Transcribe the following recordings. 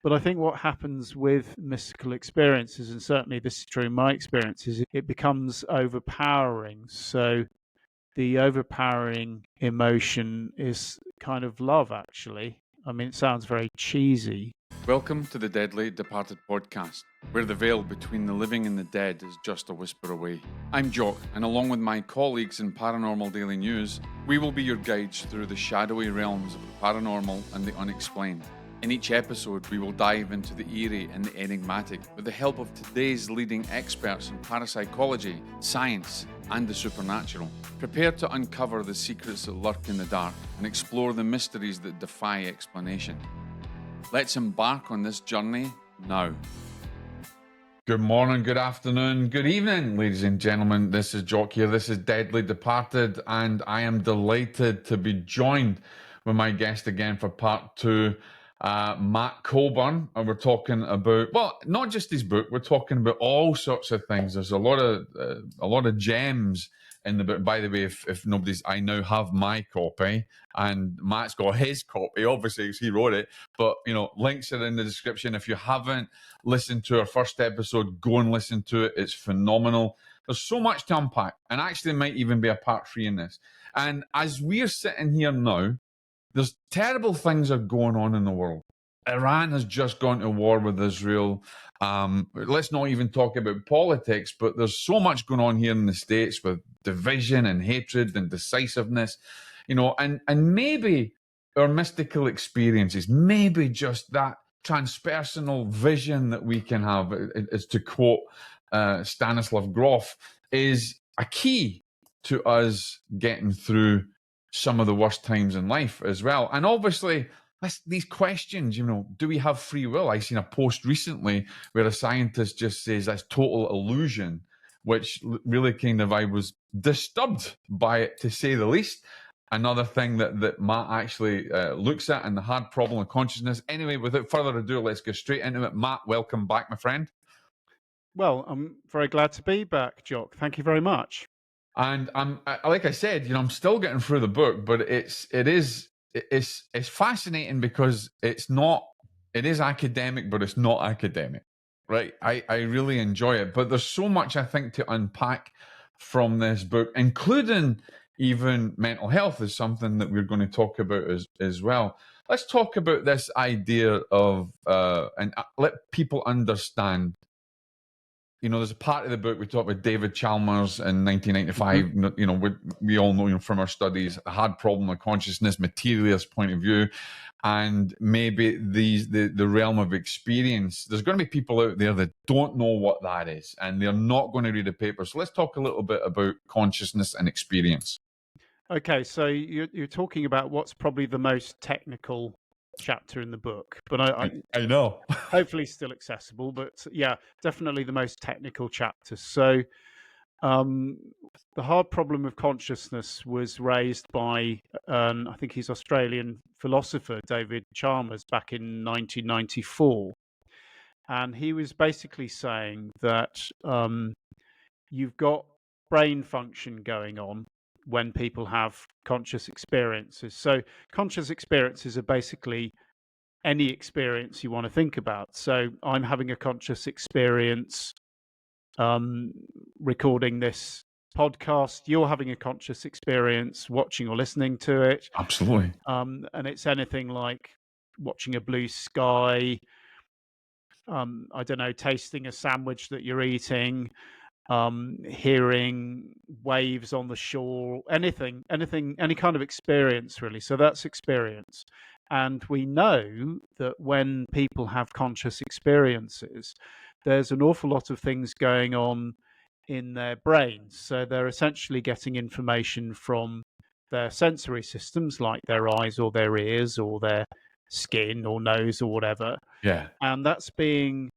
But I think what happens with mystical experiences, and certainly this is true in my experiences, it becomes overpowering. So the overpowering emotion is kind of love, actually. I mean, it sounds very cheesy. Welcome to the Deadly Departed podcast, where the veil between the living and the dead is just a whisper away. I'm Jock, and along with my colleagues in Paranormal Daily News, we will be your guides through the shadowy realms of the paranormal and the unexplained. In each episode, we will dive into the eerie and the enigmatic with the help of today's leading experts in parapsychology, science, and the supernatural. Prepare to uncover the secrets that lurk in the dark and explore the mysteries that defy explanation. Let's embark on this journey now. Good morning, good afternoon, good evening, ladies and gentlemen. This is Jock here. This is Deadly Departed, and I am delighted to be joined with my guest again for part two, Matt Colborn. And we're talking about, well, not just his book. We're talking about all sorts of things. There's a lot of gems in the book. By the way, if nobody's, I now have my copy, and Matt's got his copy. Obviously, he wrote it, but links are in the description. If you haven't listened to our first episode, go and listen to it. It's phenomenal. There's so much to unpack, and actually might even be a part 3 in this. And as we're sitting here now, there's terrible things are going on in the world. Iran has just gone to war with Israel. Let's not even talk about politics, but there's so much going on here in the States with division and hatred and decisiveness, and maybe our mystical experiences, maybe just that transpersonal vision that we can have, is to quote Stanislav Grof, is a key to us getting through some of the worst times in life as well. And obviously, these questions, do we have free will? I seen a post recently where a scientist just says that's total illusion, which really kind of, I was disturbed by it, to say the least. Another thing that Matt actually looks at, and the hard problem of consciousness. Anyway, without further ado, let's get straight into it. Matt, welcome back, my friend. Well, I'm very glad to be back, Jock. Thank you very much. And like I said, I'm still getting through the book, but it's fascinating because it is academic, but it's not academic, right? I really enjoy it, but there's so much, I think, to unpack from this book, including even mental health is something that we're going to talk about as well. Let's talk about this idea of and let people understand. There's a part of the book we talk about David Chalmers in 1995. Mm-hmm. We all know from our studies a hard problem of consciousness, materialist point of view, and maybe the realm of experience. There's going to be people out there that don't know what that is, and they're not going to read a paper. So let's talk a little bit about consciousness and experience. Okay, so you're talking about what's probably the most technical chapter in the book, but I know. Hopefully still accessible, but yeah, definitely the most technical chapter. So the hard problem of consciousness was raised by I think he's Australian philosopher David Chalmers back in 1994, and he was basically saying that you've got brain function going on when people have conscious experiences. So conscious experiences are basically any experience you want to think about. So I'm having a conscious experience recording this podcast. You're having a conscious experience watching or listening to it. Absolutely. And it's anything like watching a blue sky, I don't know, tasting a sandwich that you're eating, hearing waves on the shore, anything, any kind of experience, really. So that's experience. And we know that when people have conscious experiences, there's an awful lot of things going on in their brains. So they're essentially getting information from their sensory systems, like their eyes or their ears or their skin or nose or whatever. Yeah. And that's being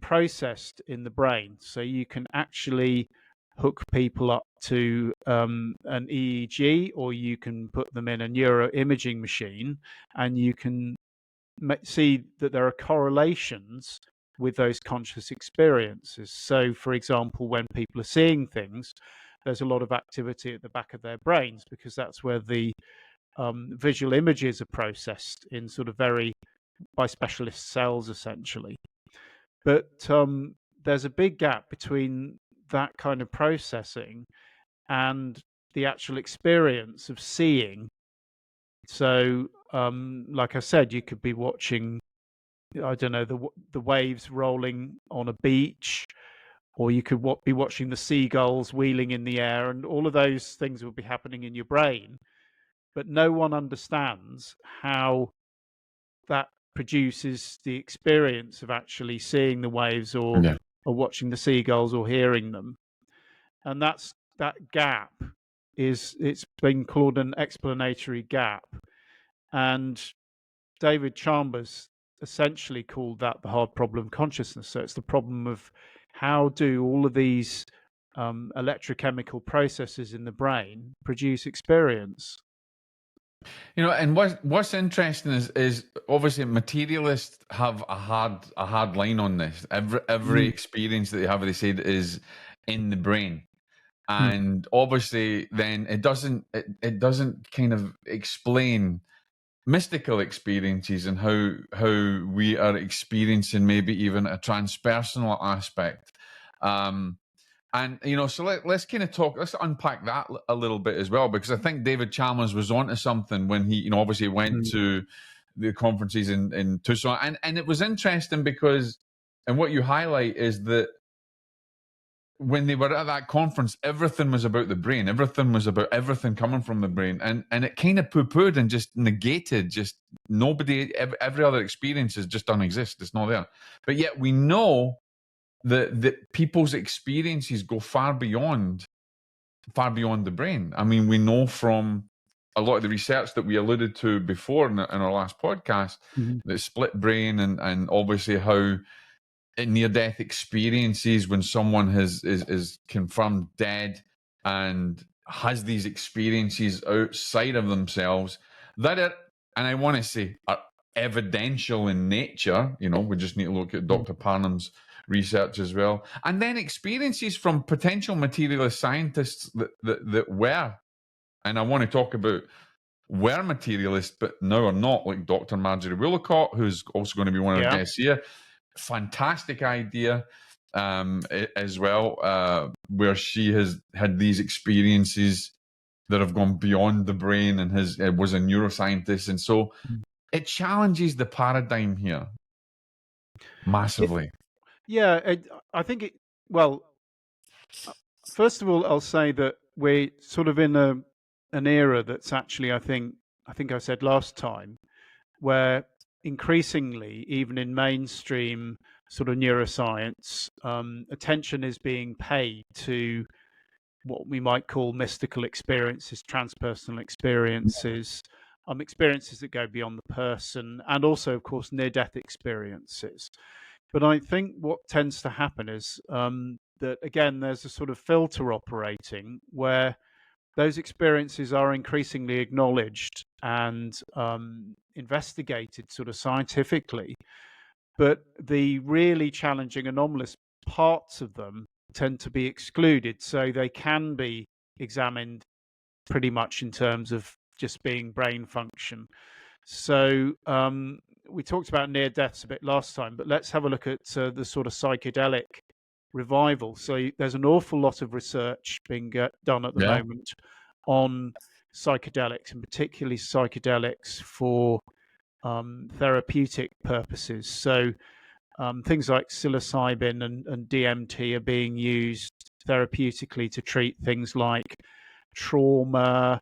processed in the brain. So you can actually hook people up to an EEG, or you can put them in a neuroimaging machine, and you can see that there are correlations with those conscious experiences. So, for example, when people are seeing things, there's a lot of activity at the back of their brains, because that's where the visual images are processed in sort of very by specialist cells, essentially. But there's a big gap between that kind of processing and the actual experience of seeing. So, like I said, you could be watching, I don't know, the waves rolling on a beach, or you could be watching the seagulls wheeling in the air, and all of those things will be happening in your brain. But no one understands how that produces the experience of actually seeing the waves, or Yeah. watching the seagulls, or hearing them. And that gap it's been called an explanatory gap. And David Chambers essentially called that the hard problem of consciousness. So it's the problem of how do all of these electrochemical processes in the brain produce experience. And what's interesting is obviously materialists have a hard line on this. Every Mm. experience that they have, they said, is in the brain. Mm. And obviously then it doesn't kind of explain mystical experiences and how we are experiencing maybe even a transpersonal aspect. And so let's kind of let's unpack that a little bit as well, because I think David Chalmers was onto something when he obviously went Mm. to the conferences in Tucson, and it was interesting because, and what you highlight is that when they were at that conference, everything was about the brain. Everything was about everything coming from the brain. And it kind of poo-pooed and just negated, just nobody, every other experience just doesn't exist. It's not there. But yet we know that people's experiences go far beyond the brain. I mean, we know from a lot of the research that we alluded to before in our last podcast, Mm. the split brain, and obviously how near-death experiences, when someone is confirmed dead and has these experiences outside of themselves that are, and I want to say, are evidential in nature. We just need to look at Mm. Dr. Parnham's research as well, and then experiences from potential materialist scientists that were, and I want to talk about, were materialists but now are not, like Dr. Marjorie Willicott, who's also going to be one of our Yeah. guests here. Fantastic idea as well, where she has had these experiences that have gone beyond the brain, and was a neuroscientist, and so Mm. it challenges the paradigm here massively. Yeah, I think it. Well, first of all, I'll say that we're sort of in an era that's actually, I think I said last time, where increasingly, even in mainstream sort of neuroscience, attention is being paid to what we might call mystical experiences, transpersonal experiences, experiences that go beyond the person, and also, of course, near-death experiences. But I think what tends to happen is that, again, there's a sort of filter operating where those experiences are increasingly acknowledged and investigated sort of scientifically. But the really challenging, anomalous parts of them tend to be excluded. So they can be examined pretty much in terms of just being brain function. So we talked about near deaths a bit last time, but let's have a look at the sort of psychedelic revival. So there's an awful lot of research being done at the Yeah. moment on psychedelics, and particularly psychedelics for therapeutic purposes. So things like psilocybin and DMT are being used therapeutically to treat things like trauma,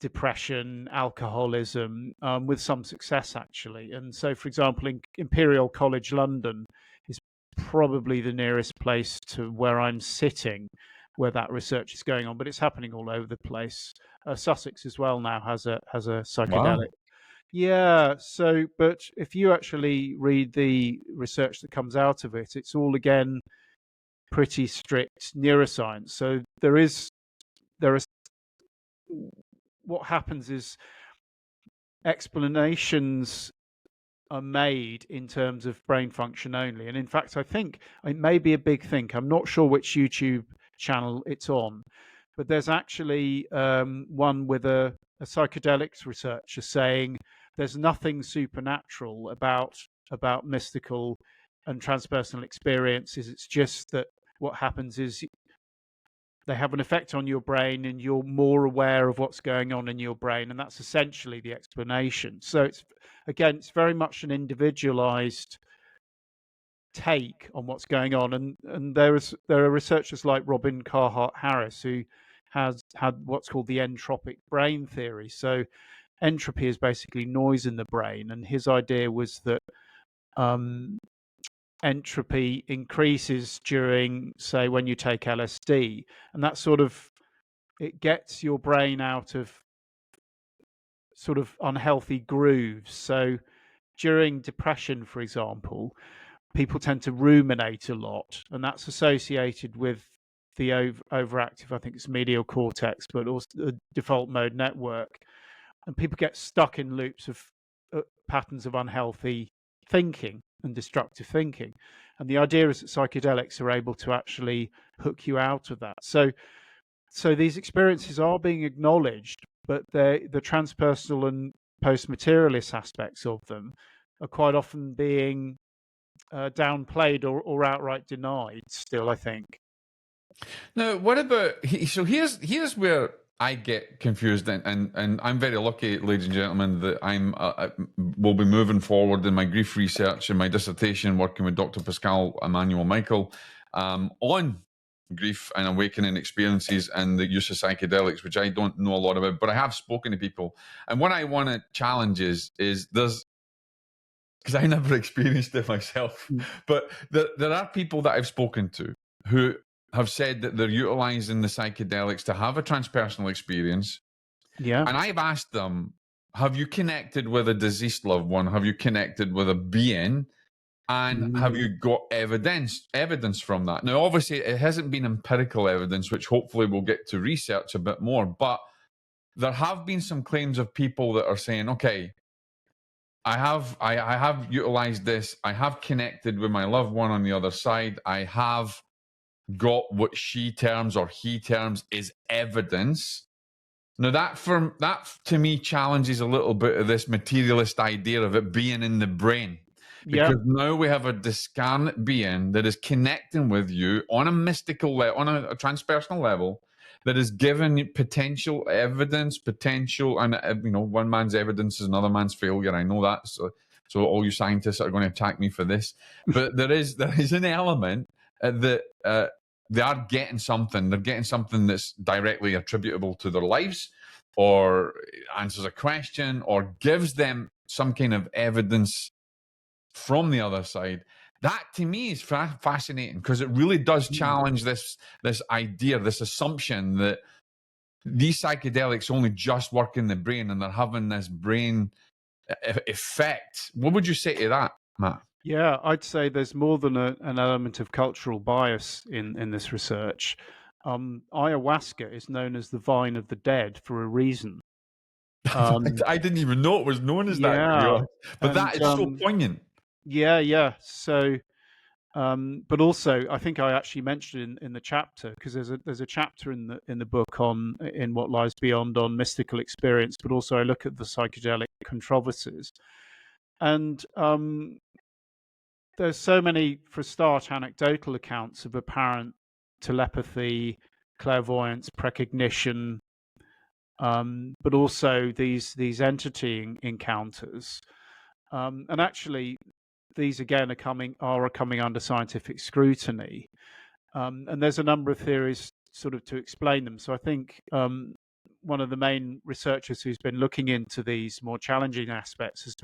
depression, alcoholism, with some success, actually. And so, for example, in Imperial College London is probably the nearest place to where I'm sitting where that research is going on, but it's happening all over the place. Sussex as well now has a Wow. psychedelic. Yeah, so but if you actually read the research that comes out of it, it's all again pretty strict neuroscience. So there is what happens is explanations are made in terms of brain function only. And in fact, I think it may be a big thing. I'm not sure which YouTube channel it's on, but there's actually one with a psychedelics researcher saying there's nothing supernatural about mystical and transpersonal experiences. It's just that what happens is they have an effect on your brain, and you're more aware of what's going on in your brain, and that's essentially the explanation. So it's very much an individualized take on what's going on, and there are researchers like Robin Carhart Harris who has had what's called the entropic brain theory. So entropy is basically noise in the brain, and his idea was that um, entropy increases during, say, when you take LSD, and that sort of, it gets your brain out of sort of unhealthy grooves. So during depression, for example, people tend to ruminate a lot, and that's associated with the overactive, I think it's medial cortex, but also the default mode network. And people get stuck in loops of patterns of unhealthy thinking and destructive thinking. And the idea is that psychedelics are able to actually hook you out of that. So these experiences are being acknowledged, but the transpersonal and post-materialist aspects of them are quite often being downplayed or outright denied still, I think. Now, what about so here's where I get confused, and I'm very lucky, ladies and gentlemen, that I will be moving forward in my grief research and my dissertation, working with Dr. Pascal Emmanuel Michael on grief and awakening experiences and the use of psychedelics, which I don't know a lot about, but I have spoken to people. And what I want to challenge is there's, because I never experienced it myself, but there are people that I've spoken to who have said that they're utilizing the psychedelics to have a transpersonal experience. Yeah. And I've asked them, have you connected with a deceased loved one? Have you connected with a being? And have you got evidence from that? Now, obviously, it hasn't been empirical evidence, which hopefully we'll get to research a bit more. But there have been some claims of people that are saying, okay, I have utilized this. I have connected with my loved one on the other side. I have got what she terms or he terms is evidence. Now that to me challenges a little bit of this materialist idea of it being in the brain. Because now we have a discarnate being that is connecting with you on a mystical level, on a transpersonal level, that is given potential evidence, and one man's evidence is another man's failure. I know that, so all you scientists are going to attack me for this, but there is an element that they are getting something. They're getting something that's directly attributable to their lives, or answers a question, or gives them some kind of evidence from the other side. That to me is fascinating, because it really does challenge this idea, this assumption that these psychedelics only just work in the brain and they're having this brain effect. What would you say to that, Matt? Yeah, I'd say there's more than an element of cultural bias in this research. Ayahuasca is known as the vine of the dead for a reason. I didn't even know it was known as that, to be honest. But and that is so poignant. yeah. So, but also, I think I actually mentioned in the chapter, because there's a chapter in the book on In What Lies Beyond on mystical experience, but also I look at the psychedelic controversies, and there's so many, for a start, anecdotal accounts of apparent telepathy, clairvoyance, precognition, but also these entity encounters. And actually, these again are coming under scientific scrutiny. And there's a number of theories sort of to explain them. So I think one of the main researchers who's been looking into these more challenging aspects has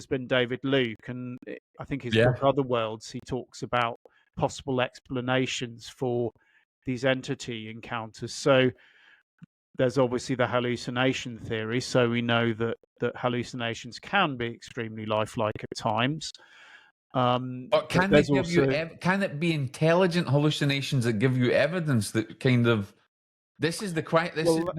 been David Luke, and I think his book Other Worlds, he talks about possible explanations for these entity encounters. So there's obviously the hallucination theory. So we know that hallucinations can be extremely lifelike at times. But can they give you? Can it be intelligent hallucinations that give you evidence that kind of? This is the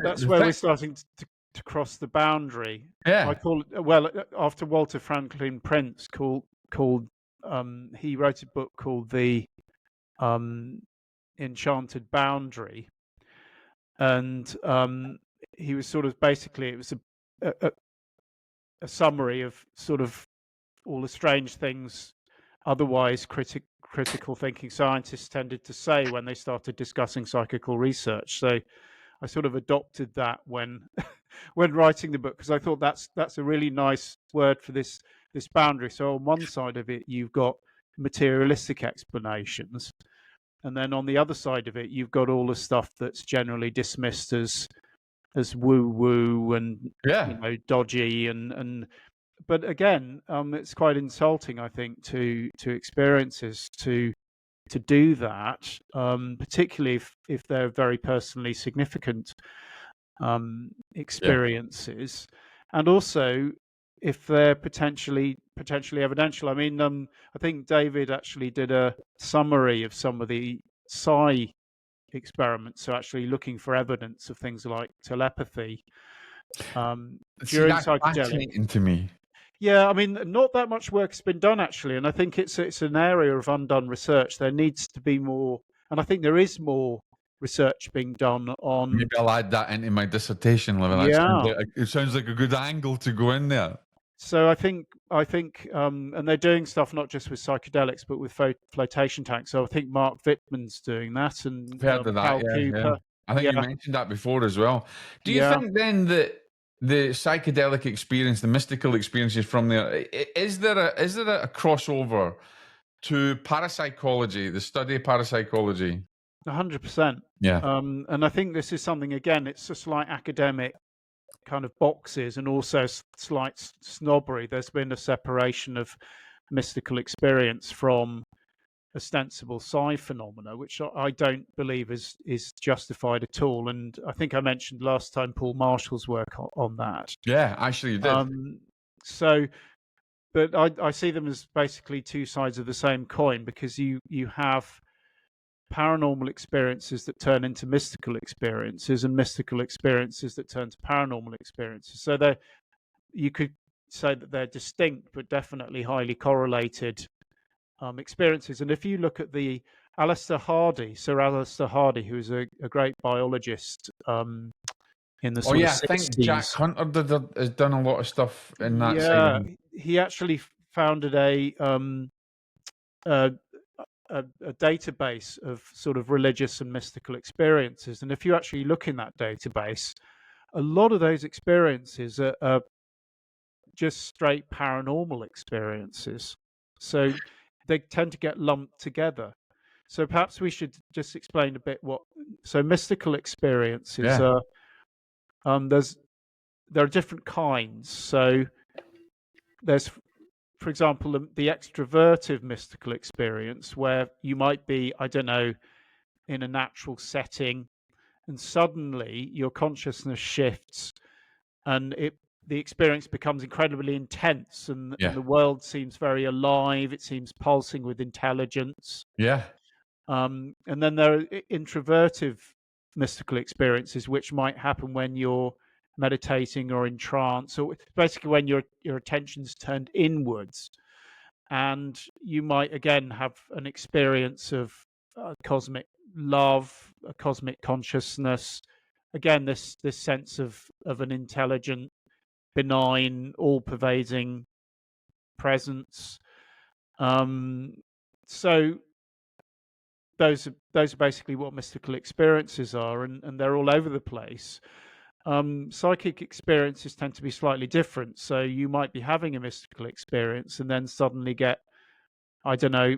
that's where we're starting to cross the boundary. Yeah. I call it, after Walter Franklin Prince he wrote a book called The Enchanted Boundary, and he was sort of basically, it was a summary of sort of all the strange things otherwise critical thinking scientists tended to say when they started discussing psychical research. So I sort of adopted that when when writing the book, because I thought that's a really nice word for this boundary. So on one side of it, you've got materialistic explanations, and then on the other side of it, you've got all the stuff that's generally dismissed as woo woo and dodgy and. But again, it's quite insulting, I think, to experiences to do that, particularly if they're very personally significant experiences, and also if they're potentially evidential. I mean, I think David actually did a summary of some of the psi experiments, so actually looking for evidence of things like telepathy during that's psychedelic. fascinating to me. Yeah, I mean, not that much work's been done actually, and I think it's an area of undone research. There needs to be more, and I think there is more research being done on. Maybe I'll add that into my dissertation, Liminal. Yeah, It sounds like a good angle to go in there. so I think, and they're doing stuff not just with psychedelics, but with flotation tanks. So I think Mark Wittmann's doing that, and I've heard of that. Hal Yeah. Cooper. I think you mentioned that before as well. Do you Yeah. think then that the psychedelic experience, the mystical experiences from there, is there a crossover to parapsychology, the study of parapsychology? 100%. Yeah. And I think this is something, again, it's just like academic kind of boxes and also slight snobbery. There's been a separation of mystical experience from ostensible psi phenomena, which I don't believe is justified at all. And I think I mentioned last time Paul Marshall's work on that. Yeah, actually you did. So, but I see them as basically two sides of the same coin, because you have paranormal experiences that turn into mystical experiences and mystical experiences that turn to paranormal experiences. So you could say that they're distinct but definitely highly correlated experiences. And if you look at the Sir Alistair Hardy, who is a great biologist in the sort of 60s. I think Jack Hunter has done a lot of stuff in that side. Yeah, he actually founded a database of sort of religious and mystical experiences. And if you actually look in that database, a lot of those experiences are just straight paranormal experiences. So they tend to get lumped together. So perhaps we should just explain a bit so mystical experiences are, there are different kinds. So there's, for example, the extroverted mystical experience, where you might be, I don't know, in a natural setting, and suddenly your consciousness shifts and the experience becomes incredibly intense, and the world seems very alive. It seems pulsing with intelligence. Yeah. And then there are introverted mystical experiences, which might happen when you're meditating or in trance, or basically when your attention's turned inwards, and you might again have an experience of cosmic love, a cosmic consciousness. Again, this sense of an intelligent, benign, all-pervading presence. So those are basically what mystical experiences are, and they're all over the place. Psychic experiences tend to be slightly different. So you might be having a mystical experience and then suddenly get, I don't know,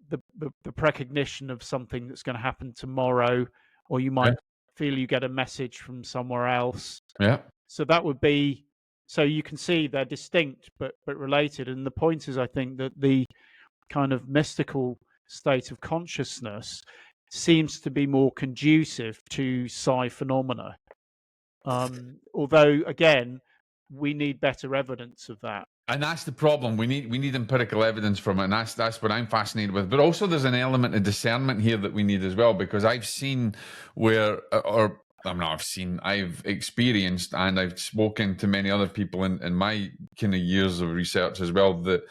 the precognition of something that's going to happen tomorrow, or you might feel you get a message from somewhere else. Yeah. So that would be, so you can see they're distinct but related. And the point is, I think, that the kind of mystical state of consciousness seems to be more conducive to psi phenomena. Although, again, we need better evidence of that. And that's the problem. We need empirical evidence from it, and that's what I'm fascinated with. But also, there's an element of discernment here that we need as well, because I've seen I've experienced, and I've spoken to many other people in my kind of years of research as well, that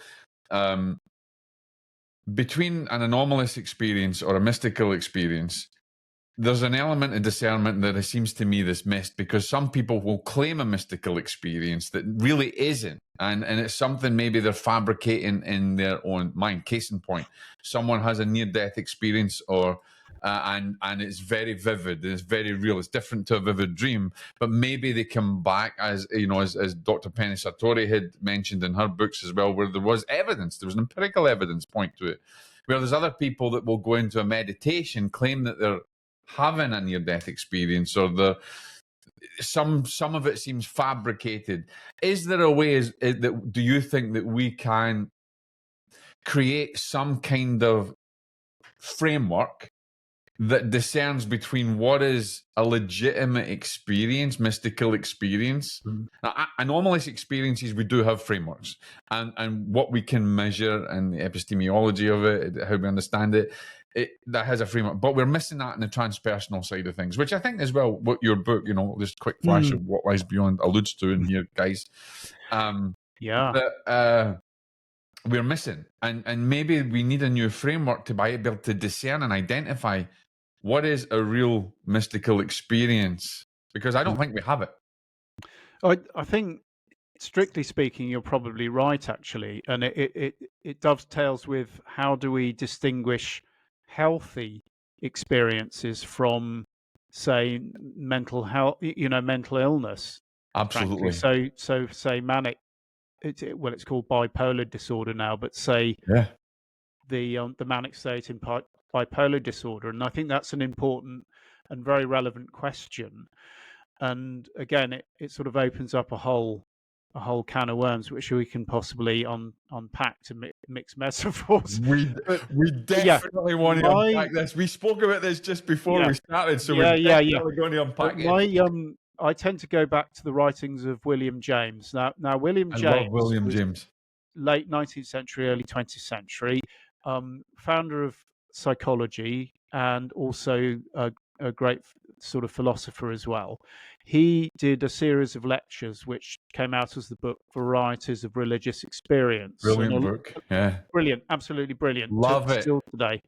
between an anomalous experience or a mystical experience, there's an element of discernment that it seems to me that's missed, because some people will claim a mystical experience that really isn't. And it's something maybe they're fabricating in their own mind. Case in point, someone has a near-death experience, or and it's very vivid, it's very real, it's different to a vivid dream, but maybe they come back, as you know, as Dr. Penny Sartori had mentioned in her books as well, where there was evidence, there was an empirical evidence point to it, where there's other people that will go into a meditation, claim that they're having a near-death experience, or some of it seems fabricated. Is there a way that do you think that we can create some kind of framework that discerns between what is a legitimate experience, mystical experience? Now, anomalous experiences, we do have frameworks, and what we can measure and the epistemology of it, how we understand it, that has a framework. But we're missing that in the transpersonal side of things, which I think as well, what your book, you know, this quick flash of What Lies Beyond alludes to in here, guys. That we're missing, and maybe we need a new framework to be able to discern and identify what is a real mystical experience, because I don't think we have it. I think, strictly speaking, you're probably right, actually, and it dovetails with how do we distinguish healthy experiences from, say, mental health, mental illness. Absolutely. Frankly. So say manic. It's called bipolar disorder now, but say the manic state in bipolar disorder, and I think that's an important and very relevant question. And again, it sort of opens up a whole can of worms, which we can possibly unpack to mix metaphors. We definitely want to unpack this. We spoke about this just before we started, so we're definitely going to unpack it. I tend to go back to the writings of William James. Now William I James love William James. Late 19th century, early 20th century, founder of psychology, and also a great sort of philosopher as well. He did a series of lectures which came out as the book Varieties of Religious Experience. Brilliant book. Yeah. Brilliant, absolutely brilliant. Love it. Still today.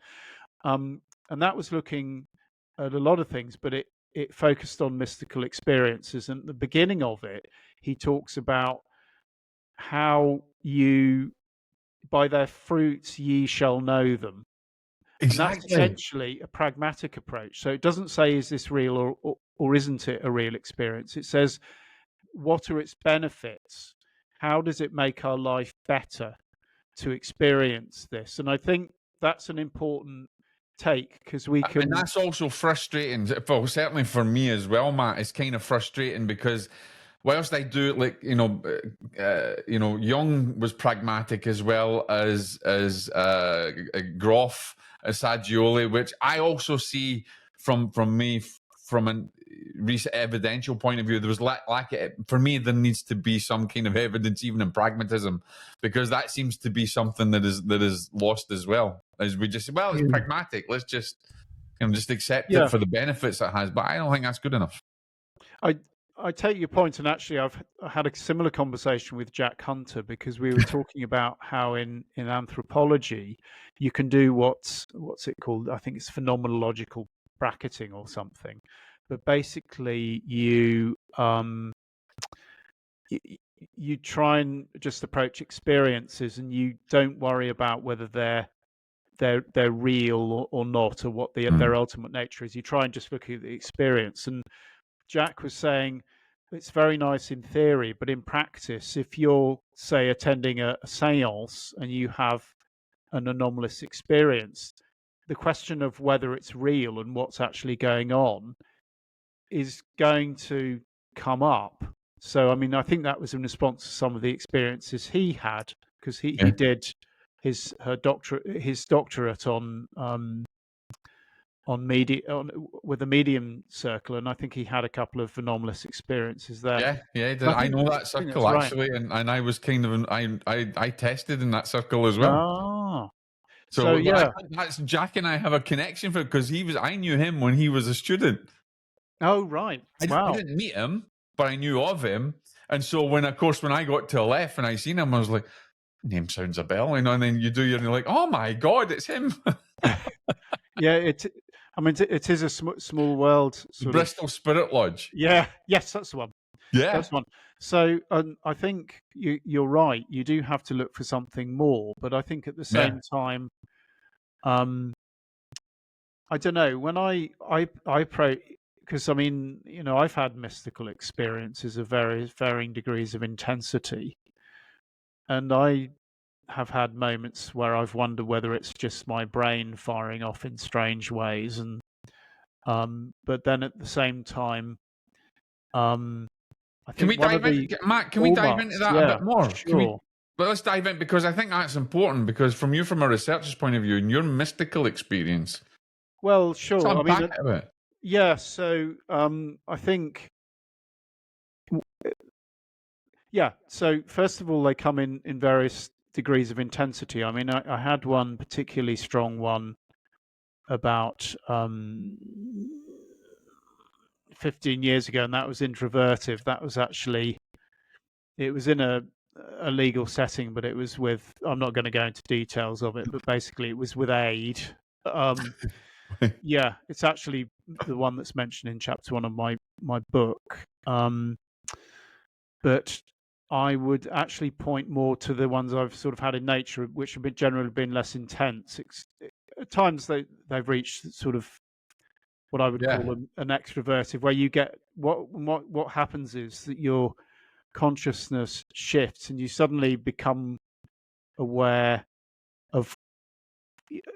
And that was looking at a lot of things, but it focused on mystical experiences. And at the beginning of it, he talks about how by their fruits ye shall know them. Exactly. And that's essentially a pragmatic approach. So it doesn't say, is this real or isn't it a real experience? It says, what are its benefits? How does it make our life better to experience this? And I think that's an important take, because we can... And that's also frustrating. Well, certainly for me as well, Matt. It's kind of frustrating because whilst I do, like, Jung was pragmatic as well as Groff, Saggioli, which I also see from a recent evidential point of view. There was for me, there needs to be some kind of evidence, even in pragmatism, because that seems to be something that is lost as well. As we just say, well, it's pragmatic. Let's just accept it for the benefits it has. But I don't think that's good enough. I take your point, and actually I had a similar conversation with Jack Hunter, because we were talking about how in anthropology you can do what's it called? I think it's phenomenological bracketing or something. But basically you try and just approach experiences, and you don't worry about whether they're real or not, or what their ultimate nature is. You try and just look at the experience. And Jack was saying it's very nice in theory, but in practice, if you're, say, attending a seance and you have an anomalous experience, the question of whether it's real and what's actually going on is going to come up. So, I mean, I think that was in response to some of the experiences he had, because he did his doctorate with a medium circle, and I think he had a couple of anomalous experiences there. I know that circle actually, right. and I was kind of I tested in that circle as well. So that's Jack and I have a connection for it, because I knew him when he was a student. Oh right, I didn't meet him, but I knew of him, and so when I got to Aleph and I seen him, I was like, name sounds a bell, and then you're like, oh my god, it's him. I mean, it is a small world, sort of. Bristol Spirit Lodge. Yeah, yes, that's the one. Yeah. That's one. So I think you're right. You do have to look for something more, but I think at the Yeah. same time, um, I don't know. When I pray, because I mean, I've had mystical experiences of various varying degrees of intensity, and I have had moments where I've wondered whether it's just my brain firing off in strange ways, and but then at the same time, um, I Can we think one of dive in, the Matt? Can we dive into hallmarks, that a yeah, bit more? Can we? sure. But let's dive in because I think that's important. Because from a researcher's point of view, and your mystical experience, Well, let's sure. I mean, unpack it a bit. yeah. So I think, yeah. So first of all, they come in various degrees of intensity. I mean, I had one particularly strong one about 15 years ago, and that was introvertive. That was actually, it was in a legal setting, but it was with, I'm not going to go into details of it, but basically it was with aid. Um, yeah, it's actually the one that's mentioned in chapter 1 of my book. But I would actually point more to the ones I've sort of had in nature, which have generally been less intense. At times they've reached sort of what I would Yeah. call an extroverted, where you get what happens is that your consciousness shifts and you suddenly become aware of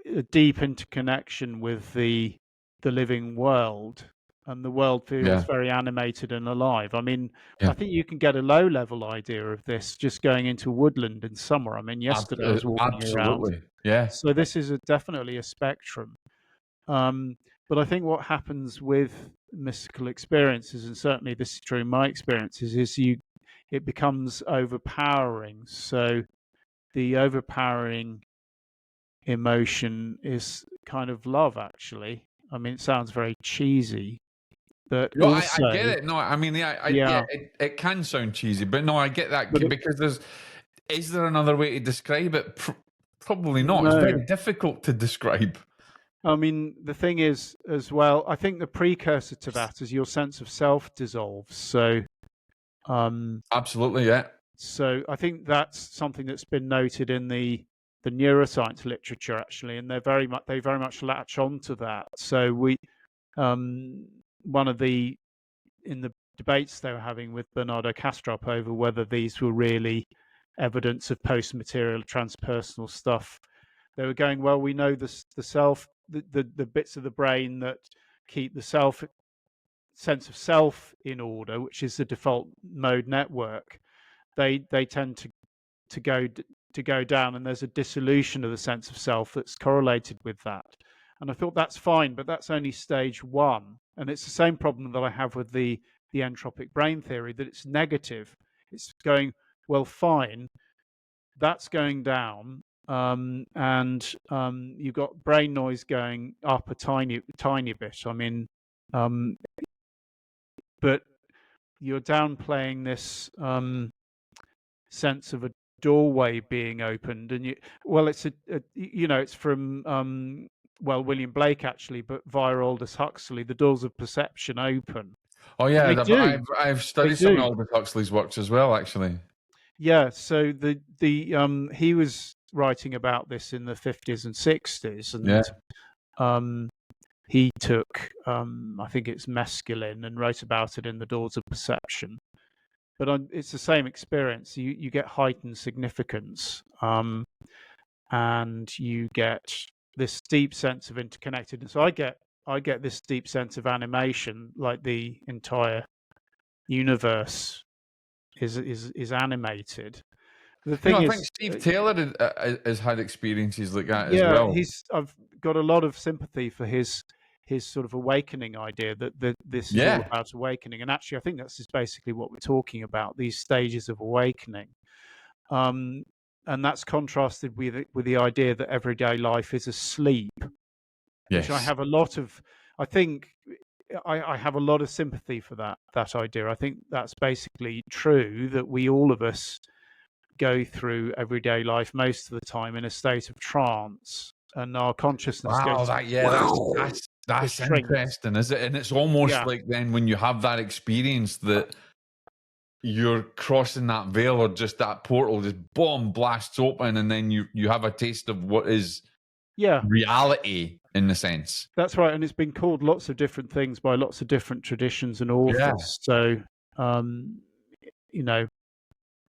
a deep interconnection with the living world, and the world feels Yeah. very animated and alive. I mean, I Yeah. think you can get a low level idea of this just going into woodland in summer. I mean, yesterday I was walking around. Absolutely. Yeah. So this is definitely a spectrum. Um, but I think what happens with mystical experiences, and certainly this is true in my experiences, is it becomes overpowering. So the overpowering emotion is kind of love, actually. I mean, it sounds very cheesy, but No, I also, get it. No, I mean, yeah, yeah, it can sound cheesy, but no, I get that but because is there another way to describe it? Probably not. It's no. very difficult to describe. I mean, the thing is, as well, I think the precursor to that is your sense of self dissolves. Um, Absolutely, yeah. so I think that's something that's been noted in the neuroscience literature, actually, and they very much latch onto that. So um, one of the in the debates they were having with Bernardo Kastrup over whether these were really evidence of post-material transpersonal stuff. They were going, well, we know the self, the bits of the brain that keep the sense of self in order, which is the default mode network. They tend to go to go down, and there's a dissolution of the sense of self that's correlated with that. And I thought that's fine, but that's only stage one. And it's the same problem that I have with the entropic brain theory, that it's negative. It's going, well, fine, that's going down, and you've got brain noise going up a tiny bit. I mean, um, but you're downplaying this sense of a doorway being opened, and it's it's from William Blake, actually, but via Aldous Huxley, the doors of perception open, Oh and yeah, I've they studied some of do. Aldous Huxley's works as well, actually. Yeah, so the he was writing about this in the 50s and 60s, Yeah. and he took I think it's mescaline and wrote about it in the Doors of Perception. But it's the same experience. You get heightened significance, and you get this deep sense of interconnectedness. So I get this deep sense of animation, like the entire universe is animated. The You know, thing I think is, Steve Taylor has had experiences like that as yeah, well. I've got a lot of sympathy for his sort of awakening idea, that this is all Yeah. about awakening. And actually, I think that's just basically what we're talking about, these stages of awakening. And that's contrasted with the idea that everyday life is asleep, which I Yes. have a lot of. I think I have a lot of sympathy for that idea. I think that's basically true, that we, all of us, go through everyday life most of the time in a state of trance. and our consciousness Wow, goes that's it shrinks. interesting, is it? And it's almost Yeah, like then when you have that experience that you're crossing that veil or just that portal just boom blasts open, and then you have a taste of what is yeah, reality in the sense. that's right. And it's been called lots of different things by lots of different traditions and Yeah, authors. So, um, you know,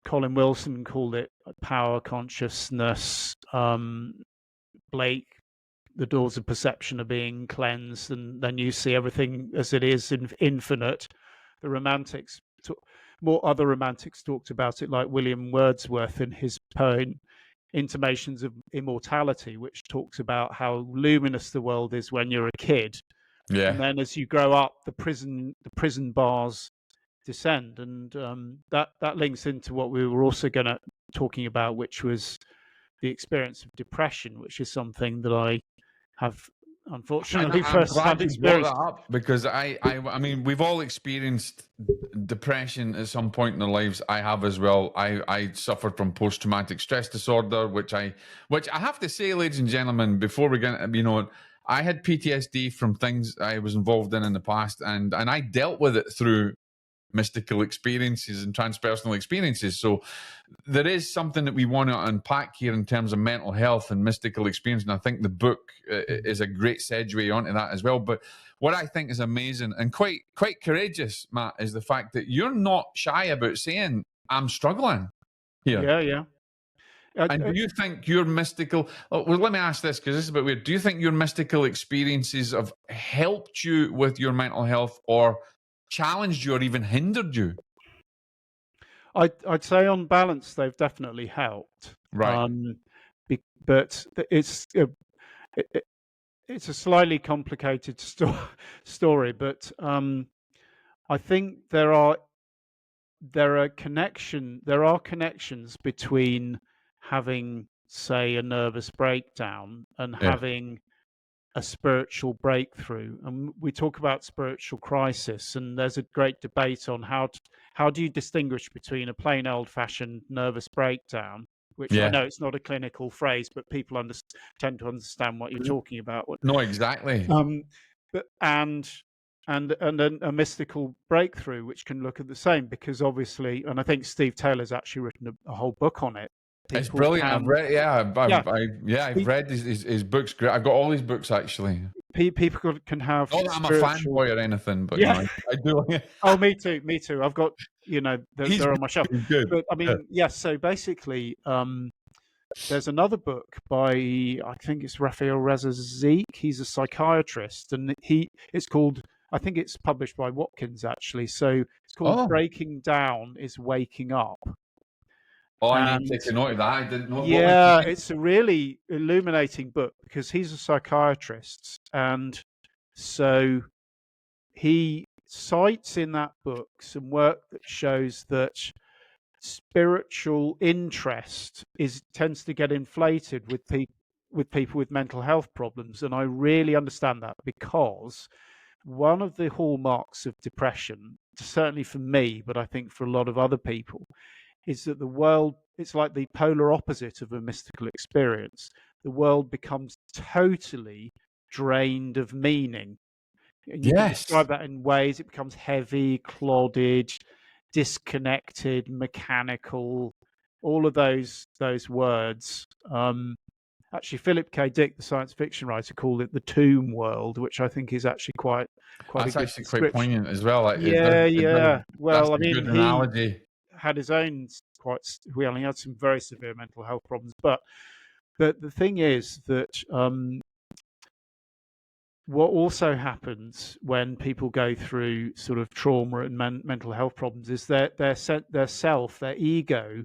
Colin Wilson called it power consciousness. Blake, the doors of perception are being cleansed, and then you see everything as it is infinite. The Romantics, more other Romantics talked about it, like William Wordsworth in his poem Intimations of Immortality, which talks about how luminous the world is when you're a kid, and yeah. then as you grow up, the prison bars descend, and that links into what we were also talking about, which was the experience of depression, which is something that I have And unfortunately I'm glad firsthand you brought that experienced. up because I mean, we've all experienced depression at some point in our lives. I have as well. I suffered from post-traumatic stress disorder, which I have to say, ladies and gentlemen, before we get, I had PTSD from things I was involved in the past, and I dealt with it through mystical experiences and transpersonal experiences. So there is something that we want to unpack here in terms of mental health and mystical experience. And I think the book is a great segue onto that as well. But what I think is amazing and quite courageous, Matt, is the fact that you're not shy about saying, I'm struggling here. Yeah, yeah. And do you think your mystical, well, let me ask this because this is a bit weird. Do you think your mystical experiences have helped you with your mental health or challenged you or even hindered you? I'd say on balance they've definitely helped. Right. But it's a slightly complicated story. But I think there are connections between having, say, a nervous breakdown and Yeah. having a spiritual breakthrough. And we talk about spiritual crisis, and there's a great debate on how do you distinguish between a plain old-fashioned nervous breakdown, which I Yeah. know it's not a clinical phrase, but people tend to understand what you're talking about. No, exactly. But and then a mystical breakthrough, which can look at the same, because obviously, and I think Steve Taylor's actually written a whole book on it. It's People brilliant. I've can, read, yeah, I've read his books. Great. I've got all his books actually. people can have Not that I'm a spiritual. fanboy or anything, but Yeah. I do. Oh, me too. Me too. I've got, He's they're on my shelf. good. But I mean, yes. So basically, there's another book by, I think it's Raphael Reza Zeek. He's a psychiatrist, and it's called, I think it's published by Watkins actually. So it's called Oh, Breaking Down is Waking Up. I need to And take a note of that. I didn't know what was yeah, the name? it's a really illuminating book because he's a psychiatrist. And so he cites in that book some work that shows that spiritual interest tends to get inflated with people with mental health problems. And I really understand that, because one of the hallmarks of depression, certainly for me, but I think for a lot of other people, is that the world, it's like the polar opposite of a mystical experience. The world becomes totally drained of meaning. And you can Yes. describe that in ways. It becomes heavy, clodded, disconnected, mechanical, all of those words. Actually, Philip K. Dick, the science fiction writer, called it the tomb world, which I think is actually quite a That's good actually quite description. poignant as well. Like, Yeah, it does. yeah. That's Well, I a good mean, he analogy. had his own he had some very severe mental health problems. But the thing is that what also happens when people go through sort of trauma and mental health problems is that their ego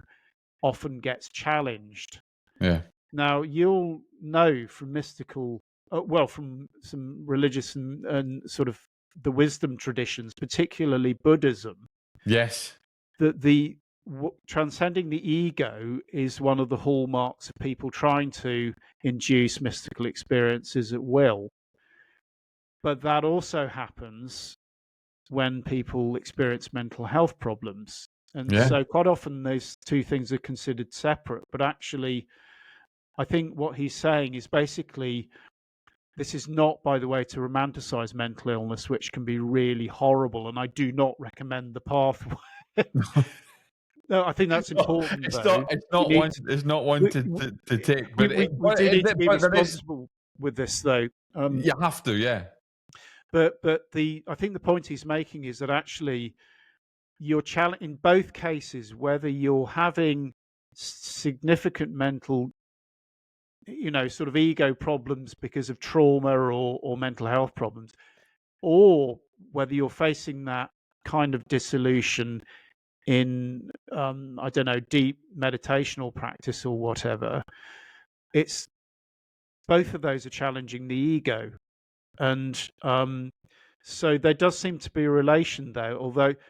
often gets challenged. Yeah. Now, you'll know from from some religious and sort of the wisdom traditions, particularly Buddhism, Yes. that transcending the ego is one of the hallmarks of people trying to induce mystical experiences at will. But that also happens when people experience mental health problems. And Yeah. so quite often those two things are considered separate, but actually I think what he's saying is basically, this is not, by the way, to romanticize mental illness, which can be really horrible, and I do not recommend the pathway. No, I think that's important, though. It's not We one. need to, It's not one we, to take. But we do need to be but there is. responsible with this, though. You have to, yeah. But I think the point he's making is that actually you're challenge in both cases, whether you're having significant mental, sort of ego problems because of trauma or mental health problems, or whether you're facing that kind of dissolution in I don't know, deep meditational practice or whatever. It's both of those are challenging the ego, and so there does seem to be a relation there, although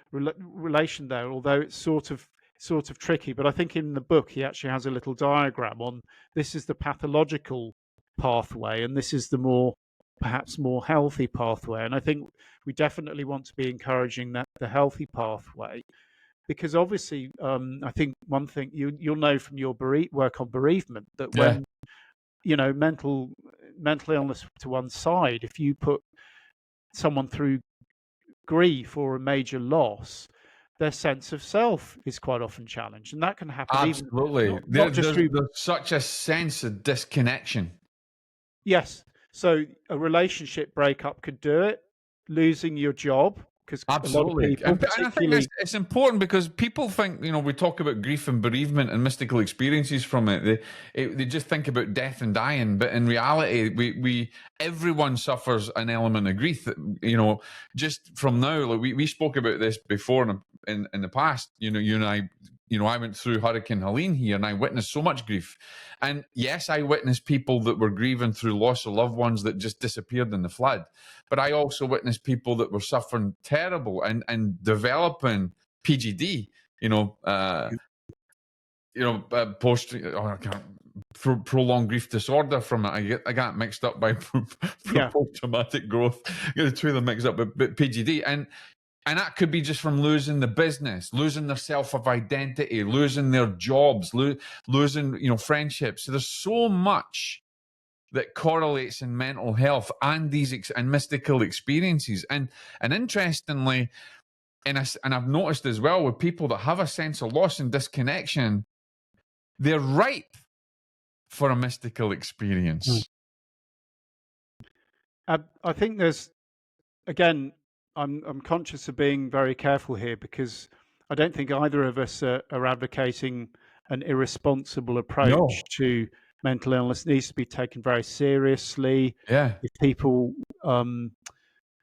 it's sort of tricky. But I think in the book he actually has a little diagram on, this is the pathological pathway and this is the perhaps more healthy pathway. And I think we definitely want to be encouraging the healthy pathway, because obviously I think one thing you'll know from your work on bereavement, that when mental illness to one side, if you put someone through grief or a major loss, their sense of self is quite often challenged, and that can happen. Absolutely. Even not just through. There's such a sense of disconnection. Yes, so a relationship breakup could do it. Losing your job, because absolutely, a lot of people, and I think it's important, because people think, we talk about grief and bereavement and mystical experiences from it. They just think about death and dying, but in reality, everyone suffers an element of grief. Just from now, like we spoke about this before in the past. You and I. I went through Hurricane Helene here, and I witnessed so much grief. And yes, I witnessed people that were grieving through loss of loved ones that just disappeared in the flood. But I also witnessed people that were suffering terrible and developing PGD, prolonged grief disorder from it. I got mixed up by post-traumatic growth. The two of them mixed up, but PGD. And that could be just from losing the business, losing their self of identity, losing their jobs, losing friendships. So there's so much that correlates in mental health and these and mystical experiences. And interestingly, and I've noticed as well, with people that have a sense of loss and disconnection, they're ripe for a mystical experience. I think there's, again, I'm conscious of being very careful here, because I don't think either of us are advocating an irresponsible approach to mental illness. It needs to be taken very seriously. Yeah. If people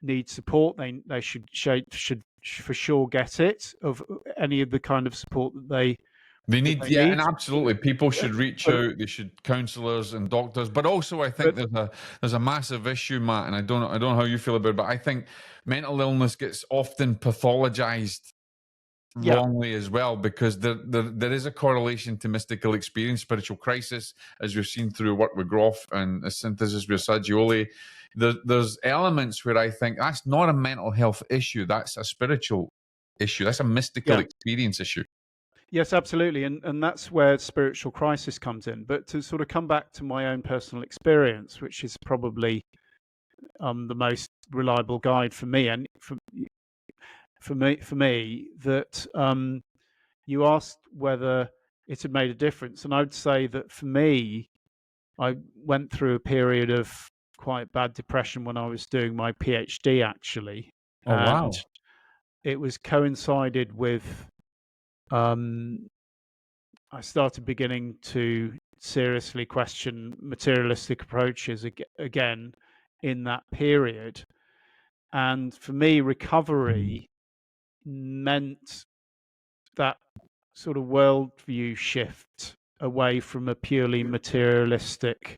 need support, they should for sure get it, of any of the kind of support that they need. And absolutely, people should reach out. They should, counsellors and doctors. But also, I think there's a massive issue, Matt, and I don't know how you feel about it, but I think mental illness gets often pathologized wrongly as well, because there is a correlation to mystical experience, spiritual crisis, as we've seen through work with Groff and a synthesis with Saggioli. There's elements where I think that's not a mental health issue, that's a spiritual issue, that's a mystical experience issue. Yes, absolutely, and that's where spiritual crisis comes in. But to sort of come back to my own personal experience, which is probably the most reliable guide for me, and for me, that you asked whether it had made a difference, and I would say that for me, I went through a period of quite bad depression when I was doing my PhD, actually. Oh, wow. It was coincided with I started beginning to seriously question materialistic approaches again in that period. And for me, recovery meant that sort of worldview shift away from a purely materialistic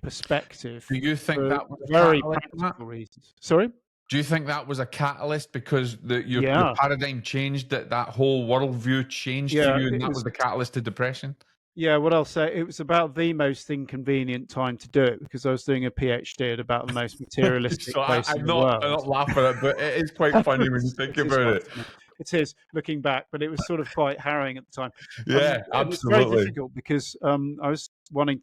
perspective. Do you think that was very practical reasons? Sorry? Do you think that was a catalyst, because your paradigm changed, that whole worldview changed to you, and that was the catalyst to depression? Yeah, what I'll say, it was about the most inconvenient time to do it, because I was doing a PhD at about the most materialistic place in the world. I'm not laughing at it, but it is quite funny when you think about it. it is looking back, but it was sort of quite harrowing at the time. Yeah, And it's very absolutely. difficult because I was wanting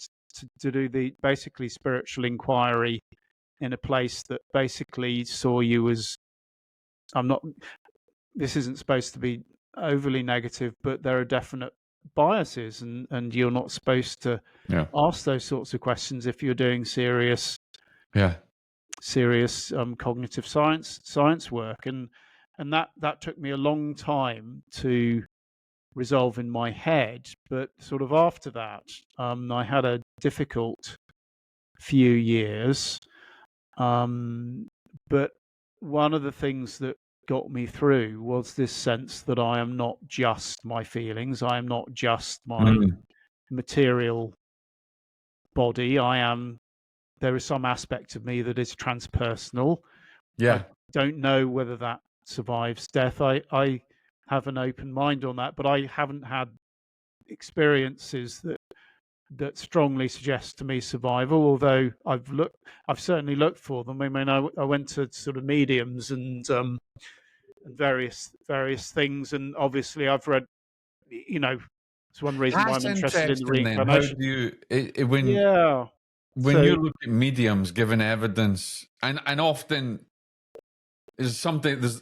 to do the basically spiritual inquiry in a place that basically saw you as, I'm not, this isn't supposed to be overly negative, but there are definite biases, and you're not supposed to Yeah. ask those sorts of questions if you're doing serious Yeah. cognitive science work, and that took me a long time to resolve in my head. But sort of after that, I had a difficult few years. But one of the things that got me through was this sense that I am not just my feelings, I am not just my Mm. material body. There is some aspect of me that is transpersonal. I Yeah. don't know whether that survives death. I have an open mind on that, but I haven't had experiences that strongly suggest to me survival. Although I've certainly looked for them. I mean, I went to sort of mediums and various things, and obviously I've read. It's one reason why I'm That's interested in the interesting then. How reincarnation. do you Yeah. when So you look at mediums giving evidence, and often there's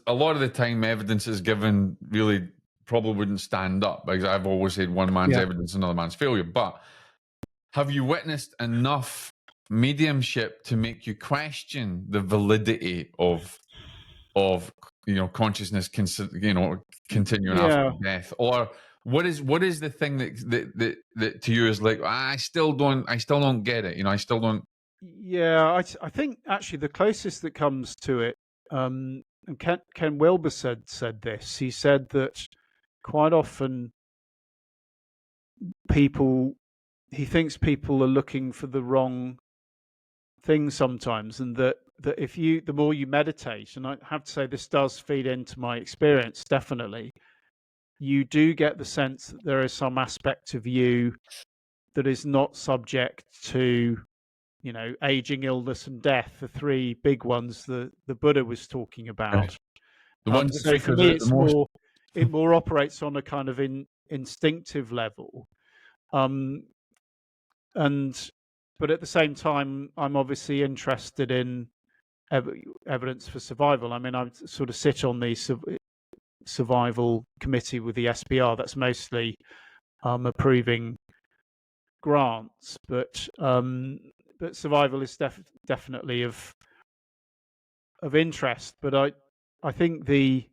a lot of the time evidence is given really probably wouldn't stand up, because I've always said one man's yeah. evidence, another man's failure. But have you witnessed enough mediumship to make you question the validity of consciousness, continuing after Yeah. death? Or what is the thing that to you is like, I still don't get it, I still don't. Yeah, I think actually the closest that comes to it, and Ken Wilber said this. He said that quite often people, he thinks people are looking for the wrong thing sometimes, and that if the more you meditate, and I have to say this does feed into my experience definitely, you do get the sense that there is some aspect of you that is not subject to, aging, illness, and death, the three big ones the Buddha was talking about. The ones that So freak for us me, out the most. it more operates on a kind of instinctive level, um, and but at the same time, I'm obviously interested in evidence for survival. I mean, I sort of sit on the survival committee with the SPR. That's mostly approving grants, but survival is definitely of interest. But I think the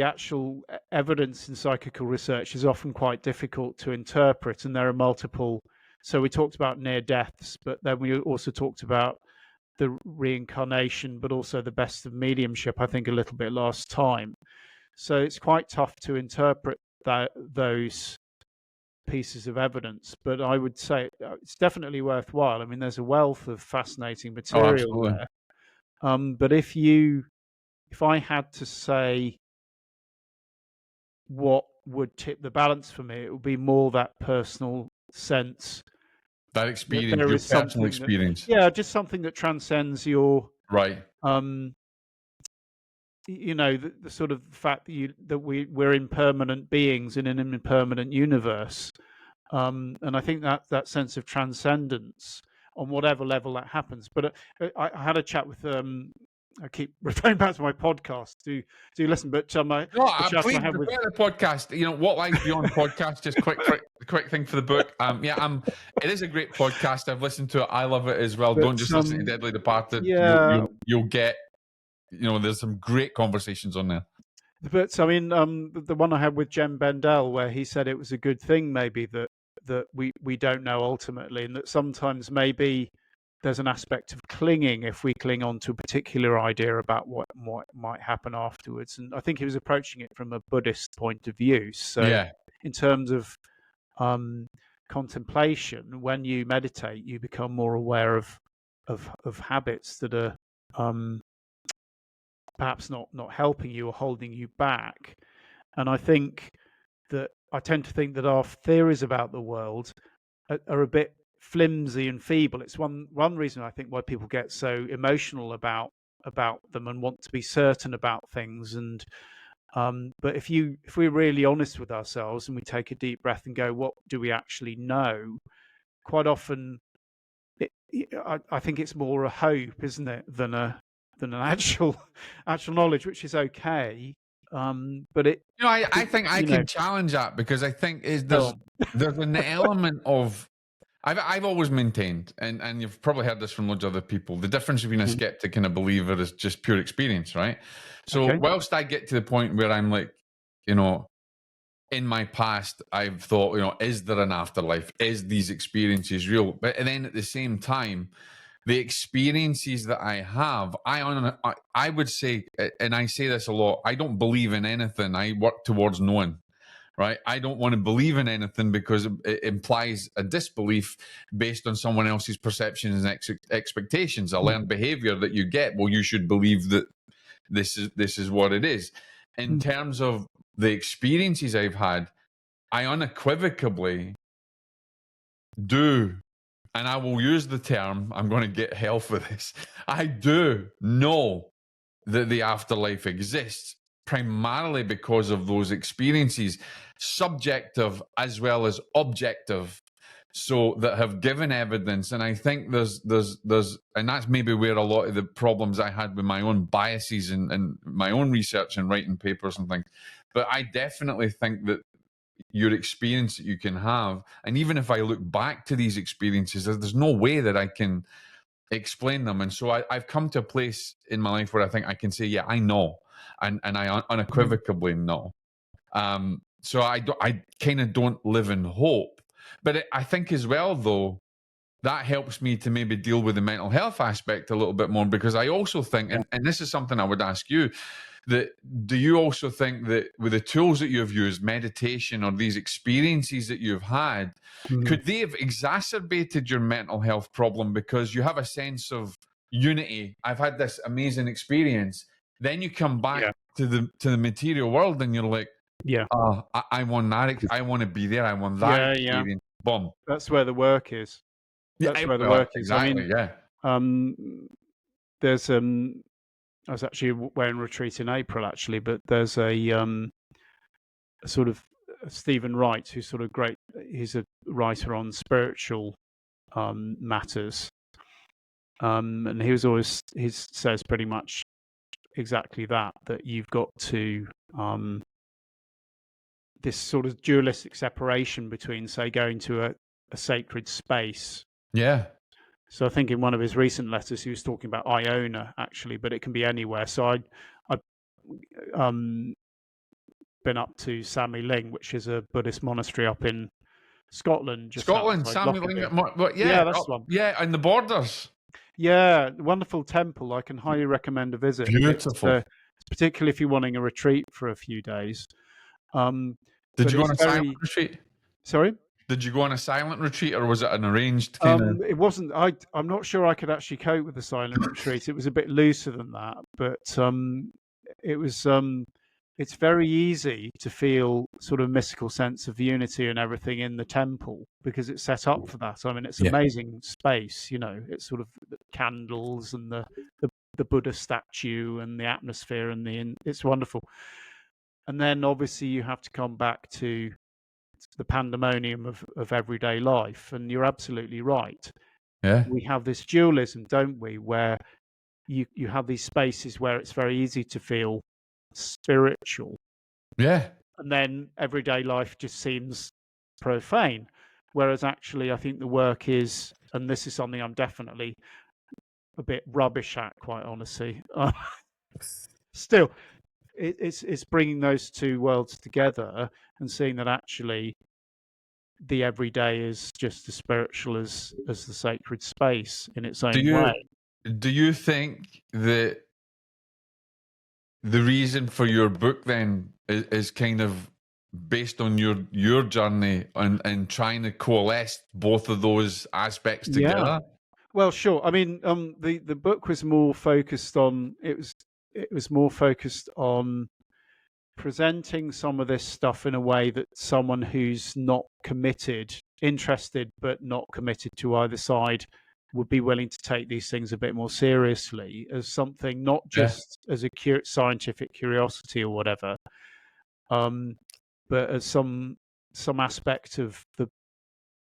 actual evidence in psychical research is often quite difficult to interpret, and there are multiple. So we talked about near deaths, but then we also talked about the reincarnation, but also the best of mediumship, I think, a little bit last time. So it's quite tough to interpret those pieces of evidence, but I would say it's definitely worthwhile. I mean, there's a wealth of fascinating Oh, material absolutely. there. But if I had to say what would tip the balance for me, it would be more that personal sense That that experience, there your is personal something that, experience. yeah, just something that transcends your, Right. um, the sort of fact that we're impermanent beings in an impermanent universe. And I think that sense of transcendence on whatever level that happens. But I had a chat with I keep referring back to my podcast. Do listen, but No, the chat I please had with, refer the podcast. What lies beyond podcast. Just quick thing for the book. It is a great podcast. I've listened to it. I love it as well. but Don't just listen to Deadly Departed. yeah, You'll get. There's some great conversations on there. but I mean, the one I had with Jem Bendell, where he said it was a good thing, maybe that we don't know ultimately, and that sometimes maybe there's an aspect of clinging if we cling on to a particular idea about what might happen afterwards. And I think he was approaching it from a Buddhist point of view. So, Yeah. in terms of contemplation, when you meditate, you become more aware of habits that are perhaps not helping you or holding you back. And I tend to think that our theories about the world are a bit flimsy and feeble. It's one reason I think why people get so emotional about about them and want to be certain about things. And but if we're really honest with ourselves and we take a deep breath and go, what do we actually know? Quite often, I think it's more a hope, isn't it, than an actual knowledge, which is okay. But it, I think I you know, can challenge that because I think go on. there's an element of I've always maintained, and you've probably heard this from loads of other people, the difference between a skeptic and a believer is just pure experience, right? So Okay. whilst I get to the point where I'm like, in my past, I've thought, is there an afterlife? Is these experiences real? But then at the same time, the experiences that I have, I would say, and I say this a lot, I don't believe in anything. I work towards knowing, right? I don't want to believe in anything because it implies a disbelief based on someone else's perceptions and expectations. A learned behavior that you get, well, you should believe that this is what it is. In terms of the experiences I've had, I unequivocally do, and I will use the term, I'm going to get hell for this. I do know that the afterlife exists, primarily because of those experiences, subjective as well as objective, so that have given evidence. And I think there's and that's maybe where a lot of the problems I had with my own biases and my own research and writing papers and things. But I definitely think that your experience that you can have, and even if I look back to these experiences, there's no way that I can explain them. And so I've come to a place in my life where I think I can say, yeah, I know, and I unequivocally know. So I kind of don't live in hope, but I think as well, though, that helps me to maybe deal with the mental health aspect a little bit more, because I also think, and this is something I would ask you, that do you also think that with the tools that you've used, meditation or these experiences that you've had, could they have exacerbated your mental health problem because you have a sense of unity? I've had this amazing experience. Then you come back to the material world and you're like, I want that. I want to be there. I want that experience. Boom. That's where the work is. That's where the work is. Exactly. I mean, there's I was actually away on retreat in April, actually, but there's a sort of Stephen Wright, who's sort of great. He's a writer on spiritual matters, and he says pretty much exactly that you've got to this sort of dualistic separation between, say, going to a sacred space. Yeah. So I think in one of his recent letters, he was talking about Iona, actually, but it can be anywhere. So I've been up to Sammy Ling, which is a Buddhist monastery up in Scotland. Sammy Ling, that's one. Yeah, on the borders. Yeah, wonderful temple. I can highly recommend a visit. Beautiful. Particularly if you're wanting a retreat for a few days. Did you go on a silent retreat? Sorry? Did you go on a silent retreat, or was it an arranged kind of? It wasn't. I'm not sure I could actually cope with the silent retreat. It was a bit looser than that, but it was. It's very easy to feel sort of mystical sense of unity and everything in the temple because it's set up for that. I mean, it's amazing space. It's sort of the candles and the Buddha statue and the atmosphere and it's wonderful. And then obviously you have to come back to the pandemonium of everyday life. And you're absolutely right. Yeah. We have this dualism, don't we, where you have these spaces where it's very easy to feel spiritual. Yeah. And then everyday life just seems profane. Whereas actually I think the work is, and this is something I'm definitely a bit rubbish at, quite honestly. Still, it's bringing those two worlds together and seeing that actually the everyday is just as spiritual as the sacred space in its own way. Do you think that the reason for your book then is kind of based on your journey and trying to coalesce both of those aspects together? Well, sure. I mean, the book was more focused on it was more focused on presenting some of this stuff in a way that someone who's not committed, interested but not committed to either side, would be willing to take these things a bit more seriously as something, not just as a scientific curiosity or whatever, but as some aspect of the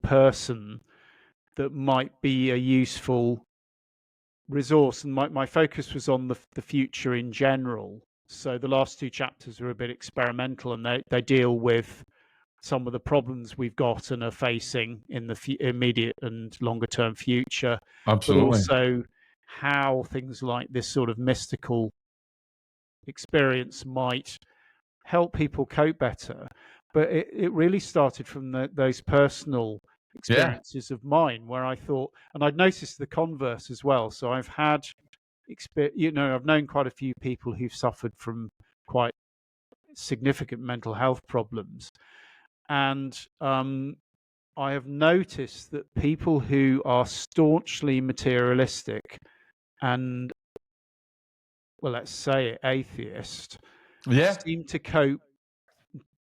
person that might be a useful resource. And my focus was on the future in general. So the last two chapters are a bit experimental, and they deal with some of the problems we've got and are facing in the immediate and longer term future. Absolutely. But also how things like this sort of mystical experience might help people cope better. But it really started from those personal experiences of mine, where I thought, and I'd noticed the converse as well. So I've had I've known quite a few people who've suffered from quite significant mental health problems, and I have noticed that people who are staunchly materialistic and, well, let's say it, atheist, seem to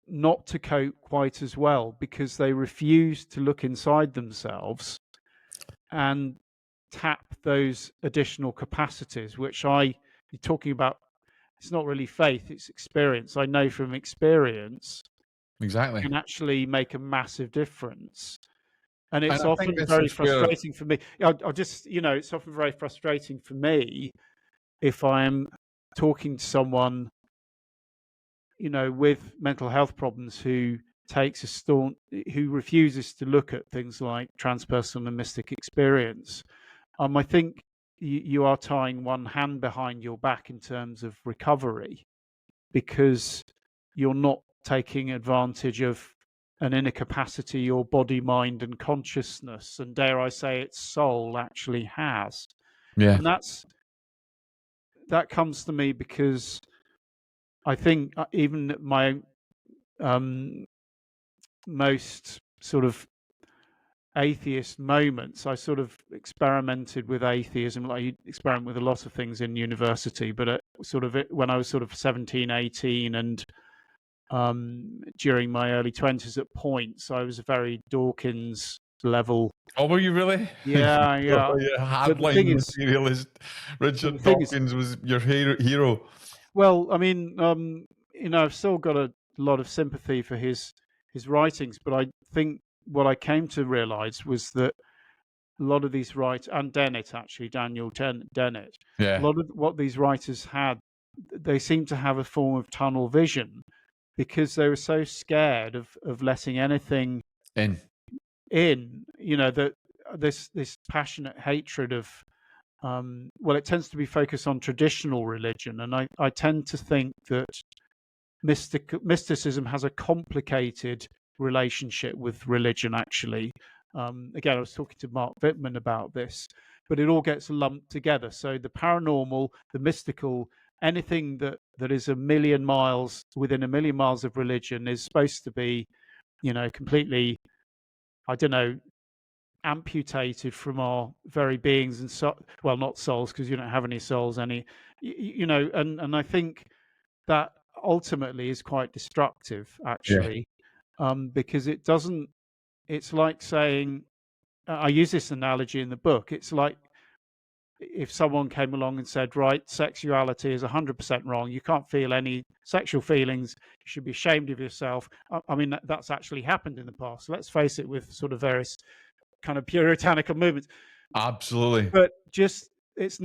not to cope quite as well, because they refuse to look inside themselves and tap those additional capacities, which you're talking about. It's not really faith, it's experience. I know from experience Exactly. can actually make a massive difference. And it's And I think often this very is where frustrating for me. I'll just, it's often very frustrating for me if I'm talking to someone, with mental health problems who who refuses to look at things like transpersonal and mystic experience. I think you are tying one hand behind your back in terms of recovery, because you're not taking advantage of an inner capacity your body, mind, and consciousness, and dare I say its soul, actually has. Yeah. And that comes to me because I think even at my most sort of atheist moments, I sort of experimented with atheism. Like, you experiment with a lot of things in university, but when I was sort of 17, 18, and during my early 20s at points, I was a very Dawkins level. Oh, were you really? Yeah, yeah. But the thing Hardline is, materialist. but the Richard thing is, Dawkins was your hero. well, I mean, I've still got a lot of sympathy for his writings, but I think what I came to realize was that a lot of these writers, and Dennett, actually, Dennett, a Yeah. lot of what these writers had, they seem to have a form of tunnel vision, because they were so scared of letting anything in, that this passionate hatred of, it tends to be focused on traditional religion. And I tend to think that mysticism has a complicated relationship with religion, actually. Again, I was talking to Mark Bittman about this, but it all gets lumped together. So the paranormal, the mystical, anything that is within a million miles of religion is supposed to be, completely, I don't know, amputated from our very beings, and not souls, because you don't have any souls, and I think that ultimately is quite destructive, actually. Because it's like saying, I use this analogy in the book, it's like if someone came along and said, right, sexuality is 100% wrong, you can't feel any sexual feelings, you should be ashamed of yourself. I mean, that's actually happened in the past, let's face it, with sort of various kind of puritanical movements. Absolutely. But they've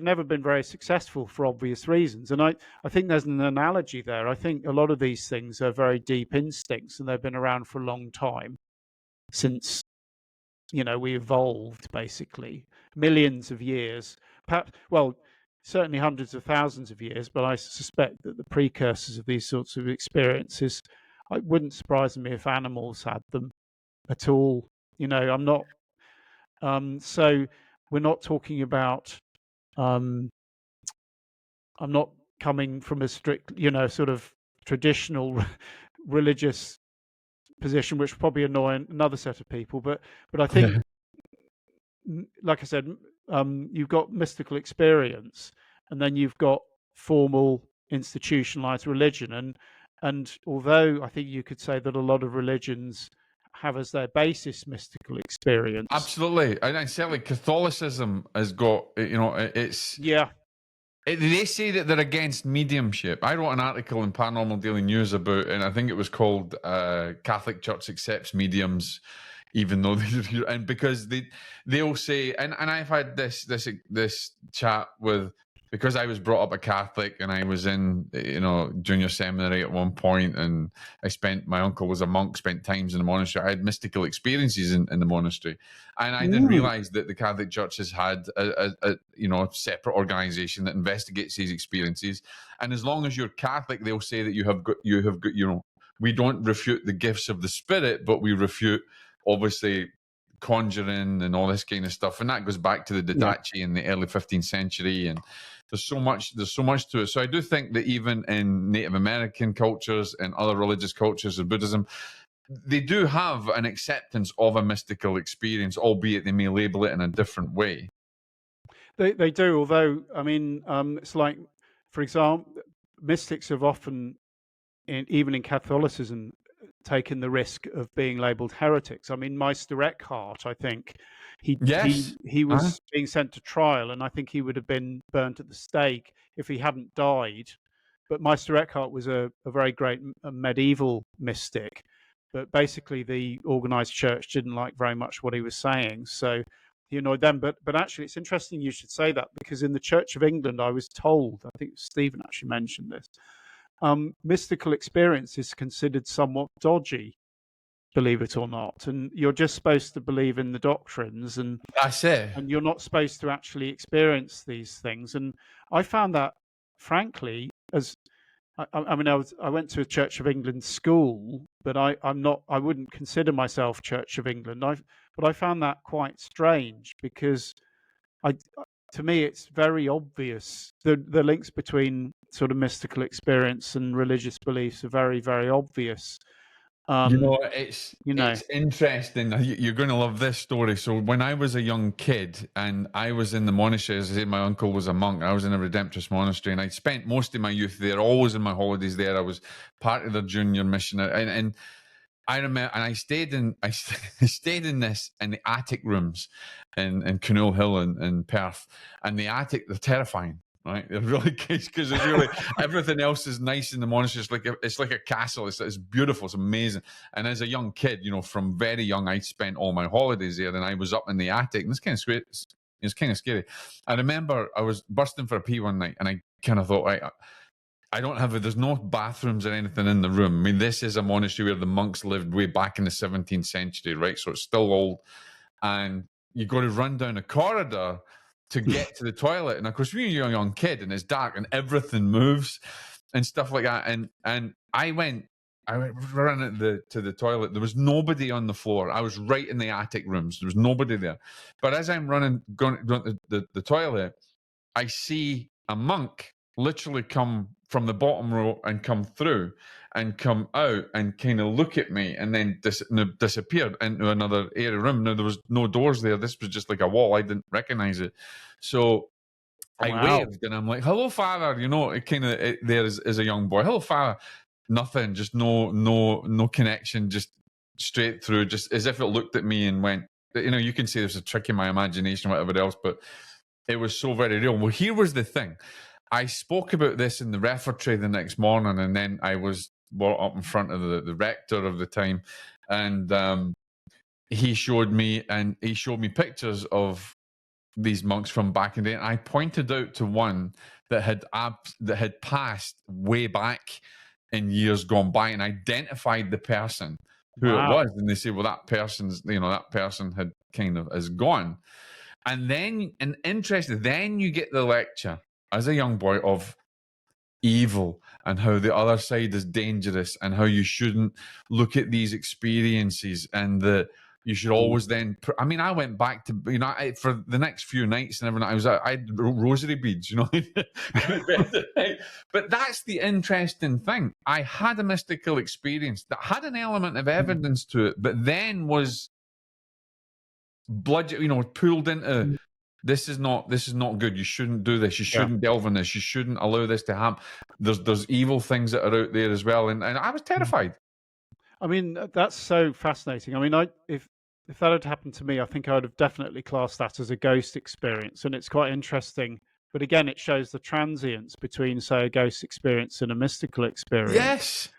never been very successful for obvious reasons. And I think there's an analogy there. I think a lot of these things are very deep instincts, and they've been around for a long time, since we evolved, basically millions of years, perhaps, certainly hundreds of thousands of years. But I suspect that the precursors of these sorts of experiences, it wouldn't surprise me if animals had them at all. I'm not so we're not talking about, I'm not coming from a strict, sort of traditional religious position, which will probably annoy another set of people. But I think, like I said, you've got mystical experience, and then you've got formal institutionalized religion. And although I think you could say that a lot of religions have as their basis mystical experience. Absolutely, and certainly Catholicism has got, it's they say that they're against mediumship. I wrote an article in Paranormal Daily News about, and I think it was called "Catholic Church Accepts Mediums," even though and because they'll say, and I've had this chat with, because I was brought up a Catholic and I was in junior seminary at one point, and my uncle was a monk, spent times in the monastery. I had mystical experiences in the monastery, and I didn't realize that the Catholic Church has had a separate organization that investigates these experiences. And as long as you're Catholic, they'll say that you have got we don't refute the gifts of the Spirit, but we refute, obviously, conjuring and all this kind of stuff, and that goes back to the Didache in the early 15th century, and there's so much to it. So I do think that even in Native American cultures and other religious cultures of Buddhism, they do have an acceptance of a mystical experience, albeit they may label it in a different way. They do, although I mean, it's like, for example, mystics have often, even in Catholicism, taken the risk of being labelled heretics. I mean, Meister Eckhart, I think he was being sent to trial, and I think he would have been burnt at the stake if he hadn't died. But Meister Eckhart was a very great medieval mystic, but basically the organised church didn't like very much what he was saying, so he annoyed them. But actually, it's interesting you should say that, because in the Church of England, I was told, I think Stephen actually mentioned this, mystical experience is considered somewhat dodgy, believe it or not, and you're just supposed to believe in the doctrines, and that's it, and you're not supposed to actually experience these things. And I found that, frankly, as I mean, I went to a Church of England school, but I wouldn't consider myself Church of England. But I found that quite strange, because to me, it's very obvious. The links between sort of mystical experience and religious beliefs are very, very obvious. It's interesting. You're going to love this story. So when I was a young kid and I was in the monastery, as I say, my uncle was a monk. I was in a Redemptorist monastery, and I spent most of my youth there, always in my holidays there. I was part of their junior mission, and I remember, and I stayed in the attic rooms in Canoe Hill in Perth, and the attic, they're terrifying. Right, they're really because it's really everything else is nice in the monastery. It's like a castle. It's beautiful. It's amazing. And as a young kid, from very young, I spent all my holidays there, and I was up in the attic, and it's kind of scary. It's kind of scary. I remember I was bursting for a pee one night, and I kind of thought, right, there's no bathrooms or anything in the room. I mean, this is a monastery where the monks lived way back in the 17th century, right? So it's still old, and you got to run down a corridor to get to the toilet. And of course, when you're a young kid and it's dark and everything moves and stuff like that. And I went running to the toilet. There was nobody on the floor. I was right in the attic rooms. There was nobody there. But as I'm going to the toilet, I see a monk literally come from the bottom row and come through and come out and kind of look at me, and then disappeared into another area room. Now, there was no doors there. This was just like a wall. I didn't recognize it. So I waved, and I'm like, hello, Father. It kind of there as a young boy. Hello, Father. Nothing, just no connection, just straight through, just as if it looked at me and went, you can say there's a trick in my imagination or whatever else, but it was so very real. Well, here was the thing. I spoke about this in the refectory the next morning, and then I was brought up in front of the rector of the time, and he showed me pictures of these monks from back in the day. And I pointed out to one that had passed way back in years gone by, and identified the person who it was. And they say, well, that person had kind of is gone. And then, then you get the lecture as a young boy of evil and how the other side is dangerous and how you shouldn't look at these experiences, and that you should always then. I mean, I went back to for the next few nights and everything. I had rosary beads, But that's the interesting thing. I had a mystical experience that had an element of evidence to it, but then was pulled into. This is not good. You shouldn't do this. You shouldn't delve in this. You shouldn't allow this to happen. There's evil things that are out there as well, and I was terrified. I mean, that's so fascinating. I mean, if that had happened to me, I think I would have definitely classed that as a ghost experience, and it's quite interesting. But again, it shows the transience between, say, a ghost experience and a mystical experience. Yes.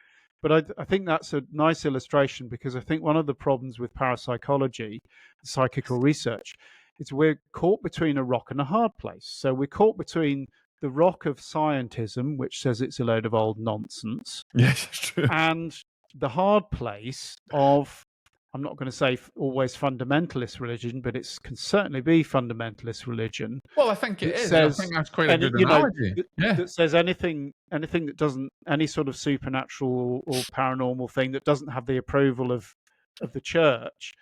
But I think that's a nice illustration, because I think one of the problems with parapsychology, psychical research, is we're caught between a rock and a hard place. So we're caught between the rock of scientism, which says it's a load of old nonsense, Yes, it's true. and the hard place of, I'm not going to say always fundamentalist religion, but it can certainly be fundamentalist religion Well, I think it that is. I says, think that's quite a any, good analogy. Yeah. that says anything that doesn't, any sort of supernatural or paranormal thing that doesn't have the approval of the church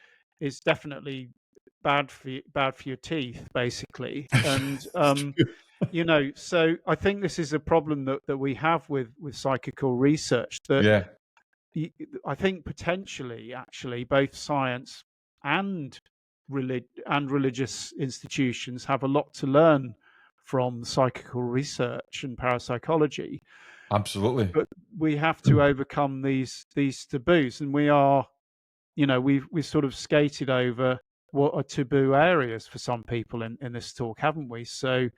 is definitely bad for your teeth, basically. And so I think this is a problem that we have with psychical research, that Yeah. I think potentially, actually, both science and religious institutions have a lot to learn from psychical research and parapsychology. Absolutely. But we have to overcome these taboos, and we are, we've sort of skated over what are taboo areas for some people in this talk, haven't we? So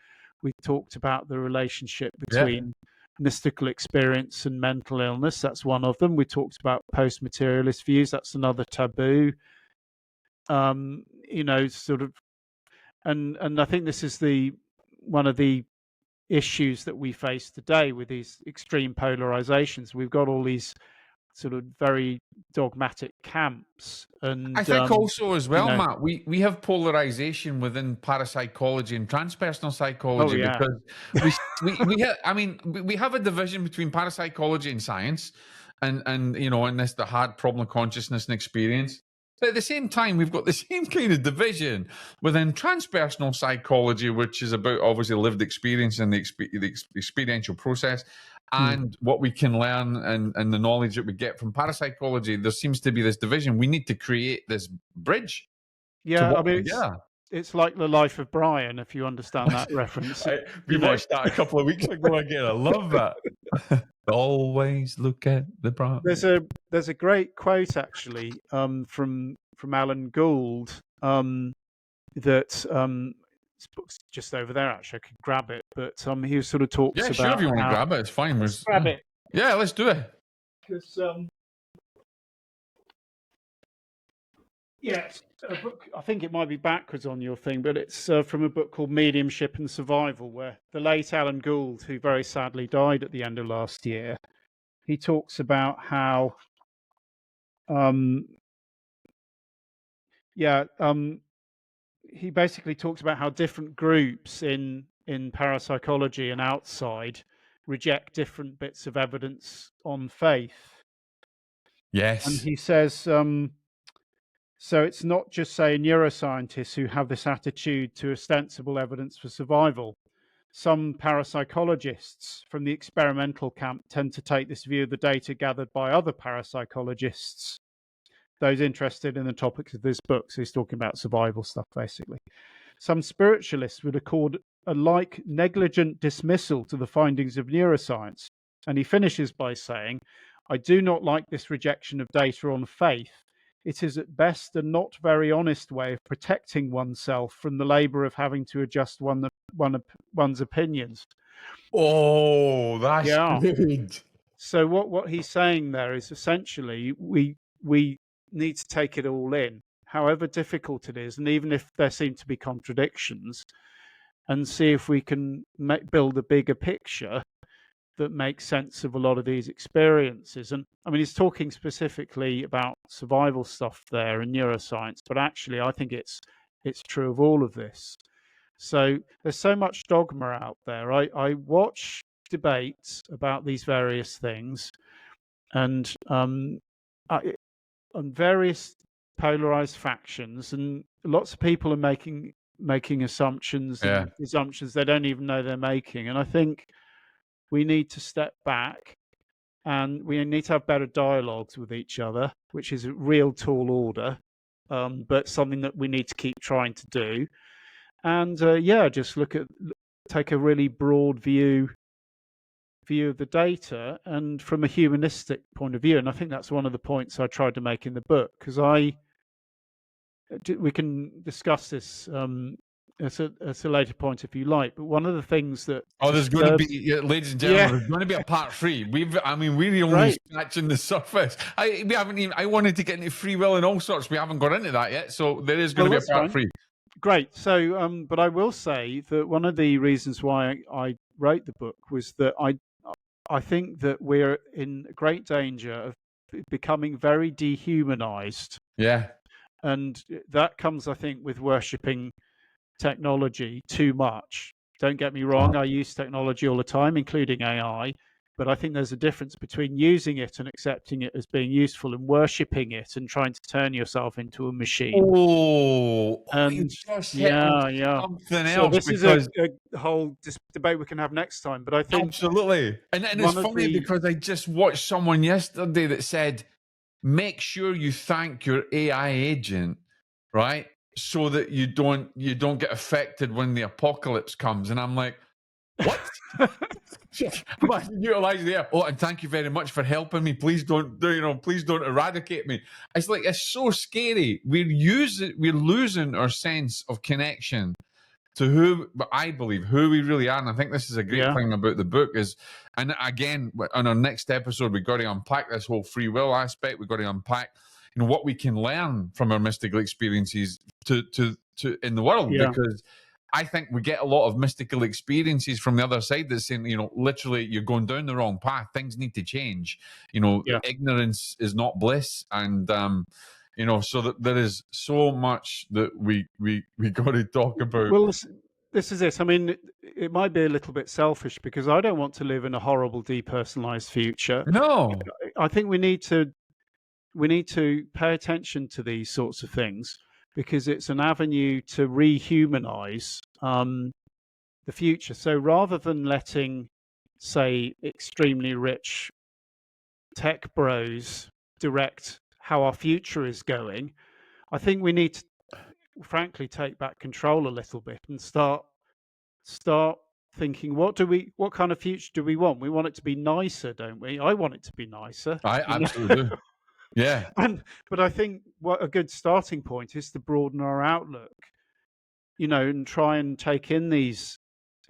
we talked about the relationship Yeah. between mystical experience and mental illness. That's one of them. We talked about post-materialist views. That's another taboo. Sort of, and I think this is one of the issues that we face today with these extreme polarizations. We've got all these sort of very dogmatic camps, and I think also as you well, know, Matt, we have polarization within parapsychology and transpersonal oh psychology yeah, because we have, I mean, we have a division between parapsychology and science, and and this the hard problem of consciousness and experience. But at the same time, we've got the same kind of division within transpersonal psychology, which is about obviously lived experience and the experiential process, and what we can learn and the knowledge that we get from parapsychology. There seems to be this division. We need to create this bridge to yeah. I work mean, together. it's like The Life of Brian, if you understand that reference. We You know, watched that a couple of weeks ago again. I love that. Always look at the prize. there's a great quote, actually, from Alan Gould, that this book's just over there. Actually, I could grab it, but he sort of talks Yeah, about sure. If you want to how, grab it, it's fine. grab it, Yeah, let's do it. because yeah, it's a book. I think it might be backwards on your thing, but it's from a book called Mediumship and Survival, where the late Alan Gould, who very sadly died at the end of last year, he talks about how he basically talks about how different groups in parapsychology and outside reject different bits of evidence on faith. And Yes. he says, so it's not just, say, neuroscientists who have this attitude to ostensible evidence for survival. Some parapsychologists from the experimental camp tend to take this view of the data gathered by other parapsychologists, those interested in the topics of this book. So he's talking about survival stuff, basically. Some spiritualists would accord a like negligent dismissal to the findings of neuroscience. And he finishes by saying, I do not like this rejection of data on faith. It is at best a not very honest way of protecting oneself from the labor of having to adjust one's opinions. Oh, that's Yeah. good. So what he's saying there is essentially we need to take it all in, however difficult it is, and even if there seem to be contradictions, and see if we can build a bigger picture that makes sense of a lot of these experiences. And I mean, he's talking specifically about survival stuff there in neuroscience, but actually I think it's true of all of this. So there's so much dogma out there. I watch debates about these various things, and on various polarized factions, and lots of people are making assumptions Yeah. and assumptions they don't even know they're making. And I think we need to step back, and we need to have better dialogues with each other, which is a real tall order, but something that we need to keep trying to do. And just take a really broad view view of the data and from a humanistic point of view. And I think that's one of the points I tried to make in the book, because we can discuss this at a later point if you like. But one of the things that there's going to disturbs, be, ladies and yeah, gentlemen, there's going to be a part 3. We're only great. scratching the surface. We haven't even. I wanted to get into free will and all sorts. We haven't got into that yet, so there is going to be a part 3. Great. So, but I will say that one of the reasons why I wrote the book was that I think that we're in great danger of becoming very dehumanized. Yeah. And that comes, I think, with worshipping technology too much. Don't get me wrong, I use technology all the time, including AI, but I think there's a difference between using it and accepting it as being useful and worshipping it and trying to turn yourself into a machine. And just yeah. something So else, this is a whole debate we can have next time, but I think absolutely. And it's funny because I just watched someone yesterday that said, make sure you thank your AI agent, right? So that you don't get affected when the apocalypse comes. And I'm like, what? Utilize the air. Oh, and thank you very much for helping me. Please don't eradicate me. It's like, it's so scary. We're losing our sense of connection to but I believe who we really are. And I think this is a great thing about the book is, and again, on our next episode, we've got to unpack this whole free will aspect. We've got to unpack, what we can learn from our mystical experiences to in the world, because I think we get a lot of mystical experiences from the other side that's saying, literally you're going down the wrong path. Things need to change. Ignorance is not bliss. And, so that there is so much that we got to talk about. Well, this is it. I mean, it might be a little bit selfish because I don't want to live in a horrible depersonalized future. No. I think we need to pay attention to these sorts of things because it's an avenue to rehumanize the future. So rather than letting, say, extremely rich tech bros direct how our future is going, I think we need to, frankly, take back control a little bit and start thinking, what kind of future do we want? We want it to be nicer, don't we? I want it to be nicer. I absolutely do. Yeah. But I think what a good starting point is to broaden our outlook, and try and take in these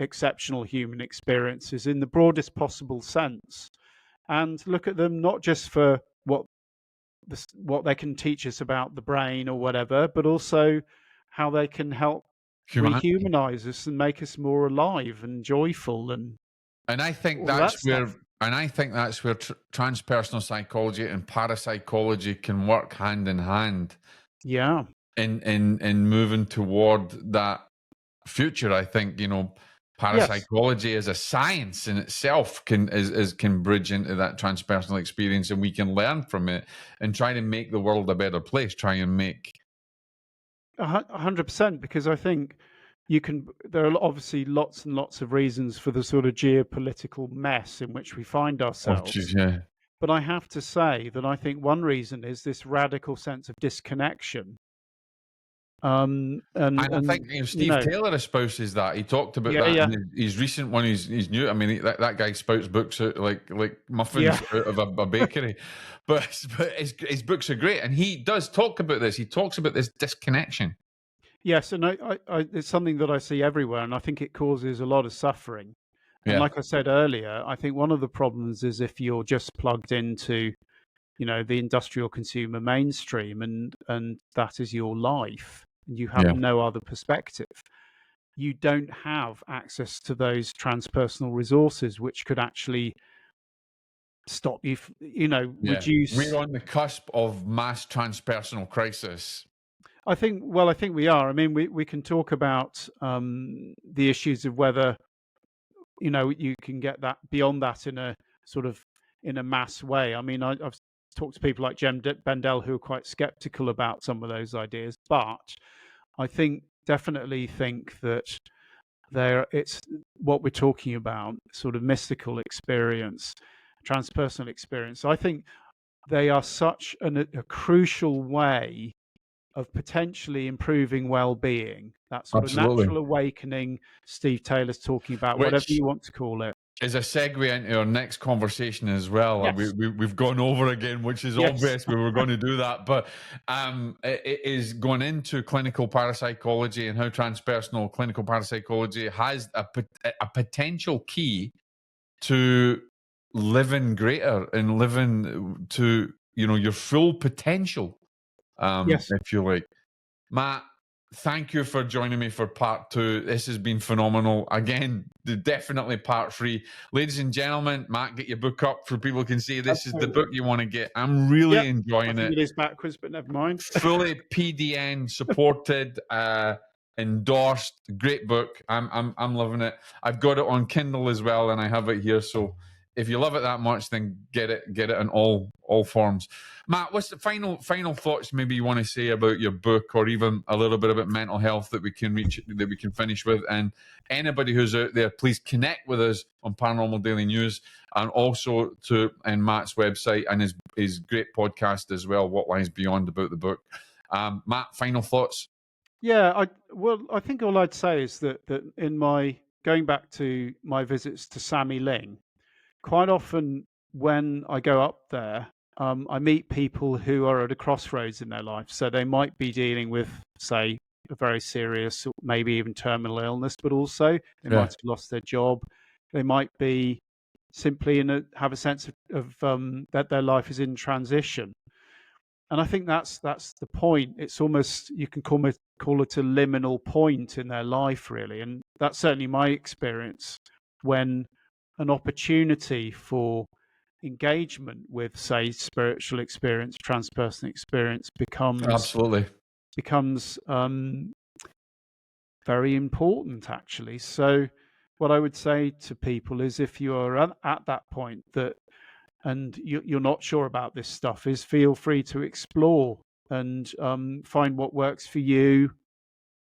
exceptional human experiences in the broadest possible sense and look at them not just for what they can teach us about the brain or whatever, but also how they can help rehumanize us and make us more alive and joyful. And I think that's where transpersonal psychology and parapsychology can work hand in hand. Yeah. In moving toward that future. I think, parapsychology as a science in itself can bridge into that transpersonal experience, and we can learn from it and try to make the world a better place. Try and make 100%, because I think there are obviously lots and lots of reasons for the sort of geopolitical mess in which we find ourselves. But I have to say that I think one reason is this radical sense of disconnection. And I think Steve Taylor espouses that. He talked about that in his recent one. He's new. I mean, that guy spouts books out like muffins out of a bakery, but his books are great, and he does talk about this. He talks about this disconnection. Yes, and I it's something that I see everywhere, and I think it causes a lot of suffering. And like I said earlier, I think one of the problems is if you're just plugged into, the industrial consumer mainstream, and that is your life, and you have no other perspective, you don't have access to those transpersonal resources which could actually stop you, reduce. We're on the cusp of mass transpersonal crisis. I think we are. I mean, we can talk about the issues of whether, you can get that beyond that in a sort of in a mass way. I mean, I've talked to people like Jem Bendell who are quite skeptical about some of those ideas, but I definitely think that it's what we're talking about, sort of mystical experience, transpersonal experience. I think they are such a crucial way of potentially improving well-being, that sort of natural awakening Steve Taylor's talking about, whatever you want to call it. As a segue into our next conversation as well, Yes. we've gone over again, which is Yes. obvious we were going to do that, but it is going into clinical parapsychology and how transpersonal clinical parapsychology has a potential key to living greater and living to, you know, your full potential, Yes. if you like. Matt, thank you for joining me for part 2. This has been phenomenal. Again, definitely part 3. Ladies and gentlemen, Matt, get your book up for people who can see this is the book you want to get. I'm really enjoying I think it. it is backwards, but never mind. Fully PDN supported, endorsed. Great book. I'm loving it. I've got it on Kindle as well, and I have it here. So if you love it that much, then get it in all forms. Matt, what's the final thoughts maybe you want to say about your book, or even a little bit about mental health that we can finish with? And anybody who's out there, please connect with us on Paranormal Daily News, and also and Matt's website and his great podcast as well, What Lies Beyond, about the book. Matt, final thoughts? Yeah, I think all I'd say is that in my going back to my visits to Sammy Ling, quite often when I go up there, I meet people who are at a crossroads in their life. So they might be dealing with, say, a very serious, maybe even terminal illness, but also they might have lost their job. They might be simply have a sense of that their life is in transition. And I think that's the point. It's almost, you can call it a liminal point in their life, really. And that's certainly my experience when an opportunity for engagement with, say, spiritual experience, transpersonal experience becomes very important, actually. So what I would say to people is, if you are at that point and you're not sure about this stuff, is feel free to explore and find what works for you,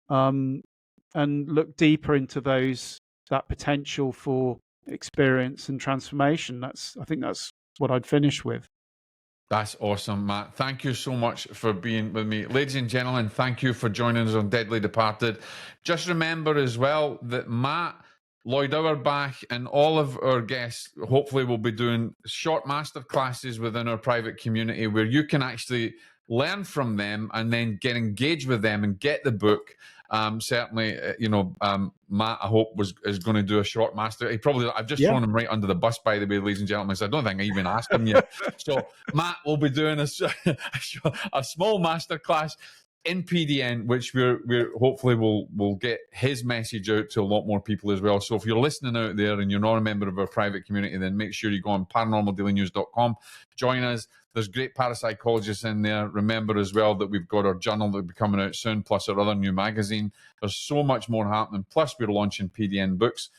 and look deeper into that potential for experience and transformation. I think that's what I'd finish with. That's awesome, Matt. Thank you so much for being with me. Ladies and gentlemen, thank you for joining us on Deadly Departed. Just remember as well that Matt, Lloyd Auerbach, and all of our guests hopefully will be doing short master classes within our private community where you can actually learn from them and then get engaged with them and get the book. Certainly, Matt, I hope is going to do a short master. I've just thrown him right under the bus, by the way, ladies and gentlemen. So I don't think I even asked him yet. So Matt will be doing a small master class in PDN, which we're hopefully will get his message out to a lot more people as well. So if you're listening out there and you're not a member of our private community, then make sure you go on paranormaldailynews.com, join us. There's great parapsychologists in there. Remember as well that we've got our journal that will be coming out soon, plus our other new magazine. There's so much more happening. Plus, we're launching PDN books.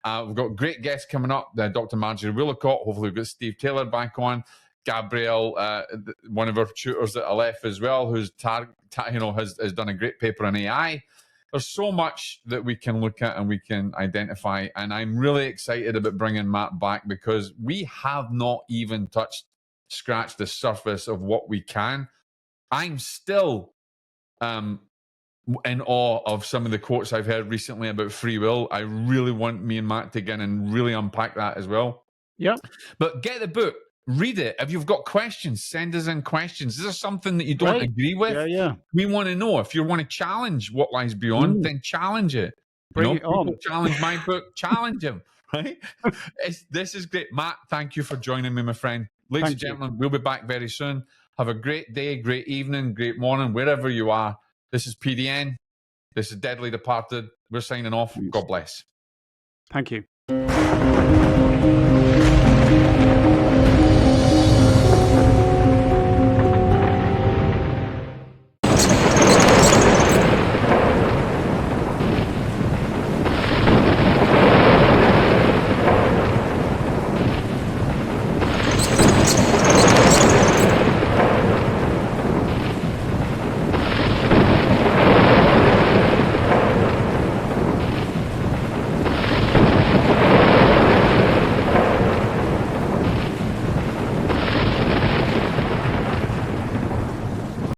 We've got great guests coming up. Dr. Marjorie Willicott. Hopefully, we've got Steve Taylor back on. Gabrielle, one of our tutors at Aleph as well, who's has done a great paper on AI. There's so much that we can look at and we can identify. And I'm really excited about bringing Matt back, because we have not even scratched the surface of what we can. I'm still in awe of some of the quotes I've heard recently about free will. I really want me and Matt to get in and really unpack that as well. Yeah. But get the book, read it. If you've got questions, send us in questions. Is there something that you don't agree with? Yeah. We want to know. If you want to challenge What Lies Beyond, then challenge it. Bring it on. Challenge my book, challenge him, right? This is great. Matt, thank you for joining me, my friend. Ladies and gentlemen, we'll be back very soon. Have a great day, great evening, great morning, wherever you are. This is PDN. This is Deadly Departed. We're signing off. God bless. Thank you.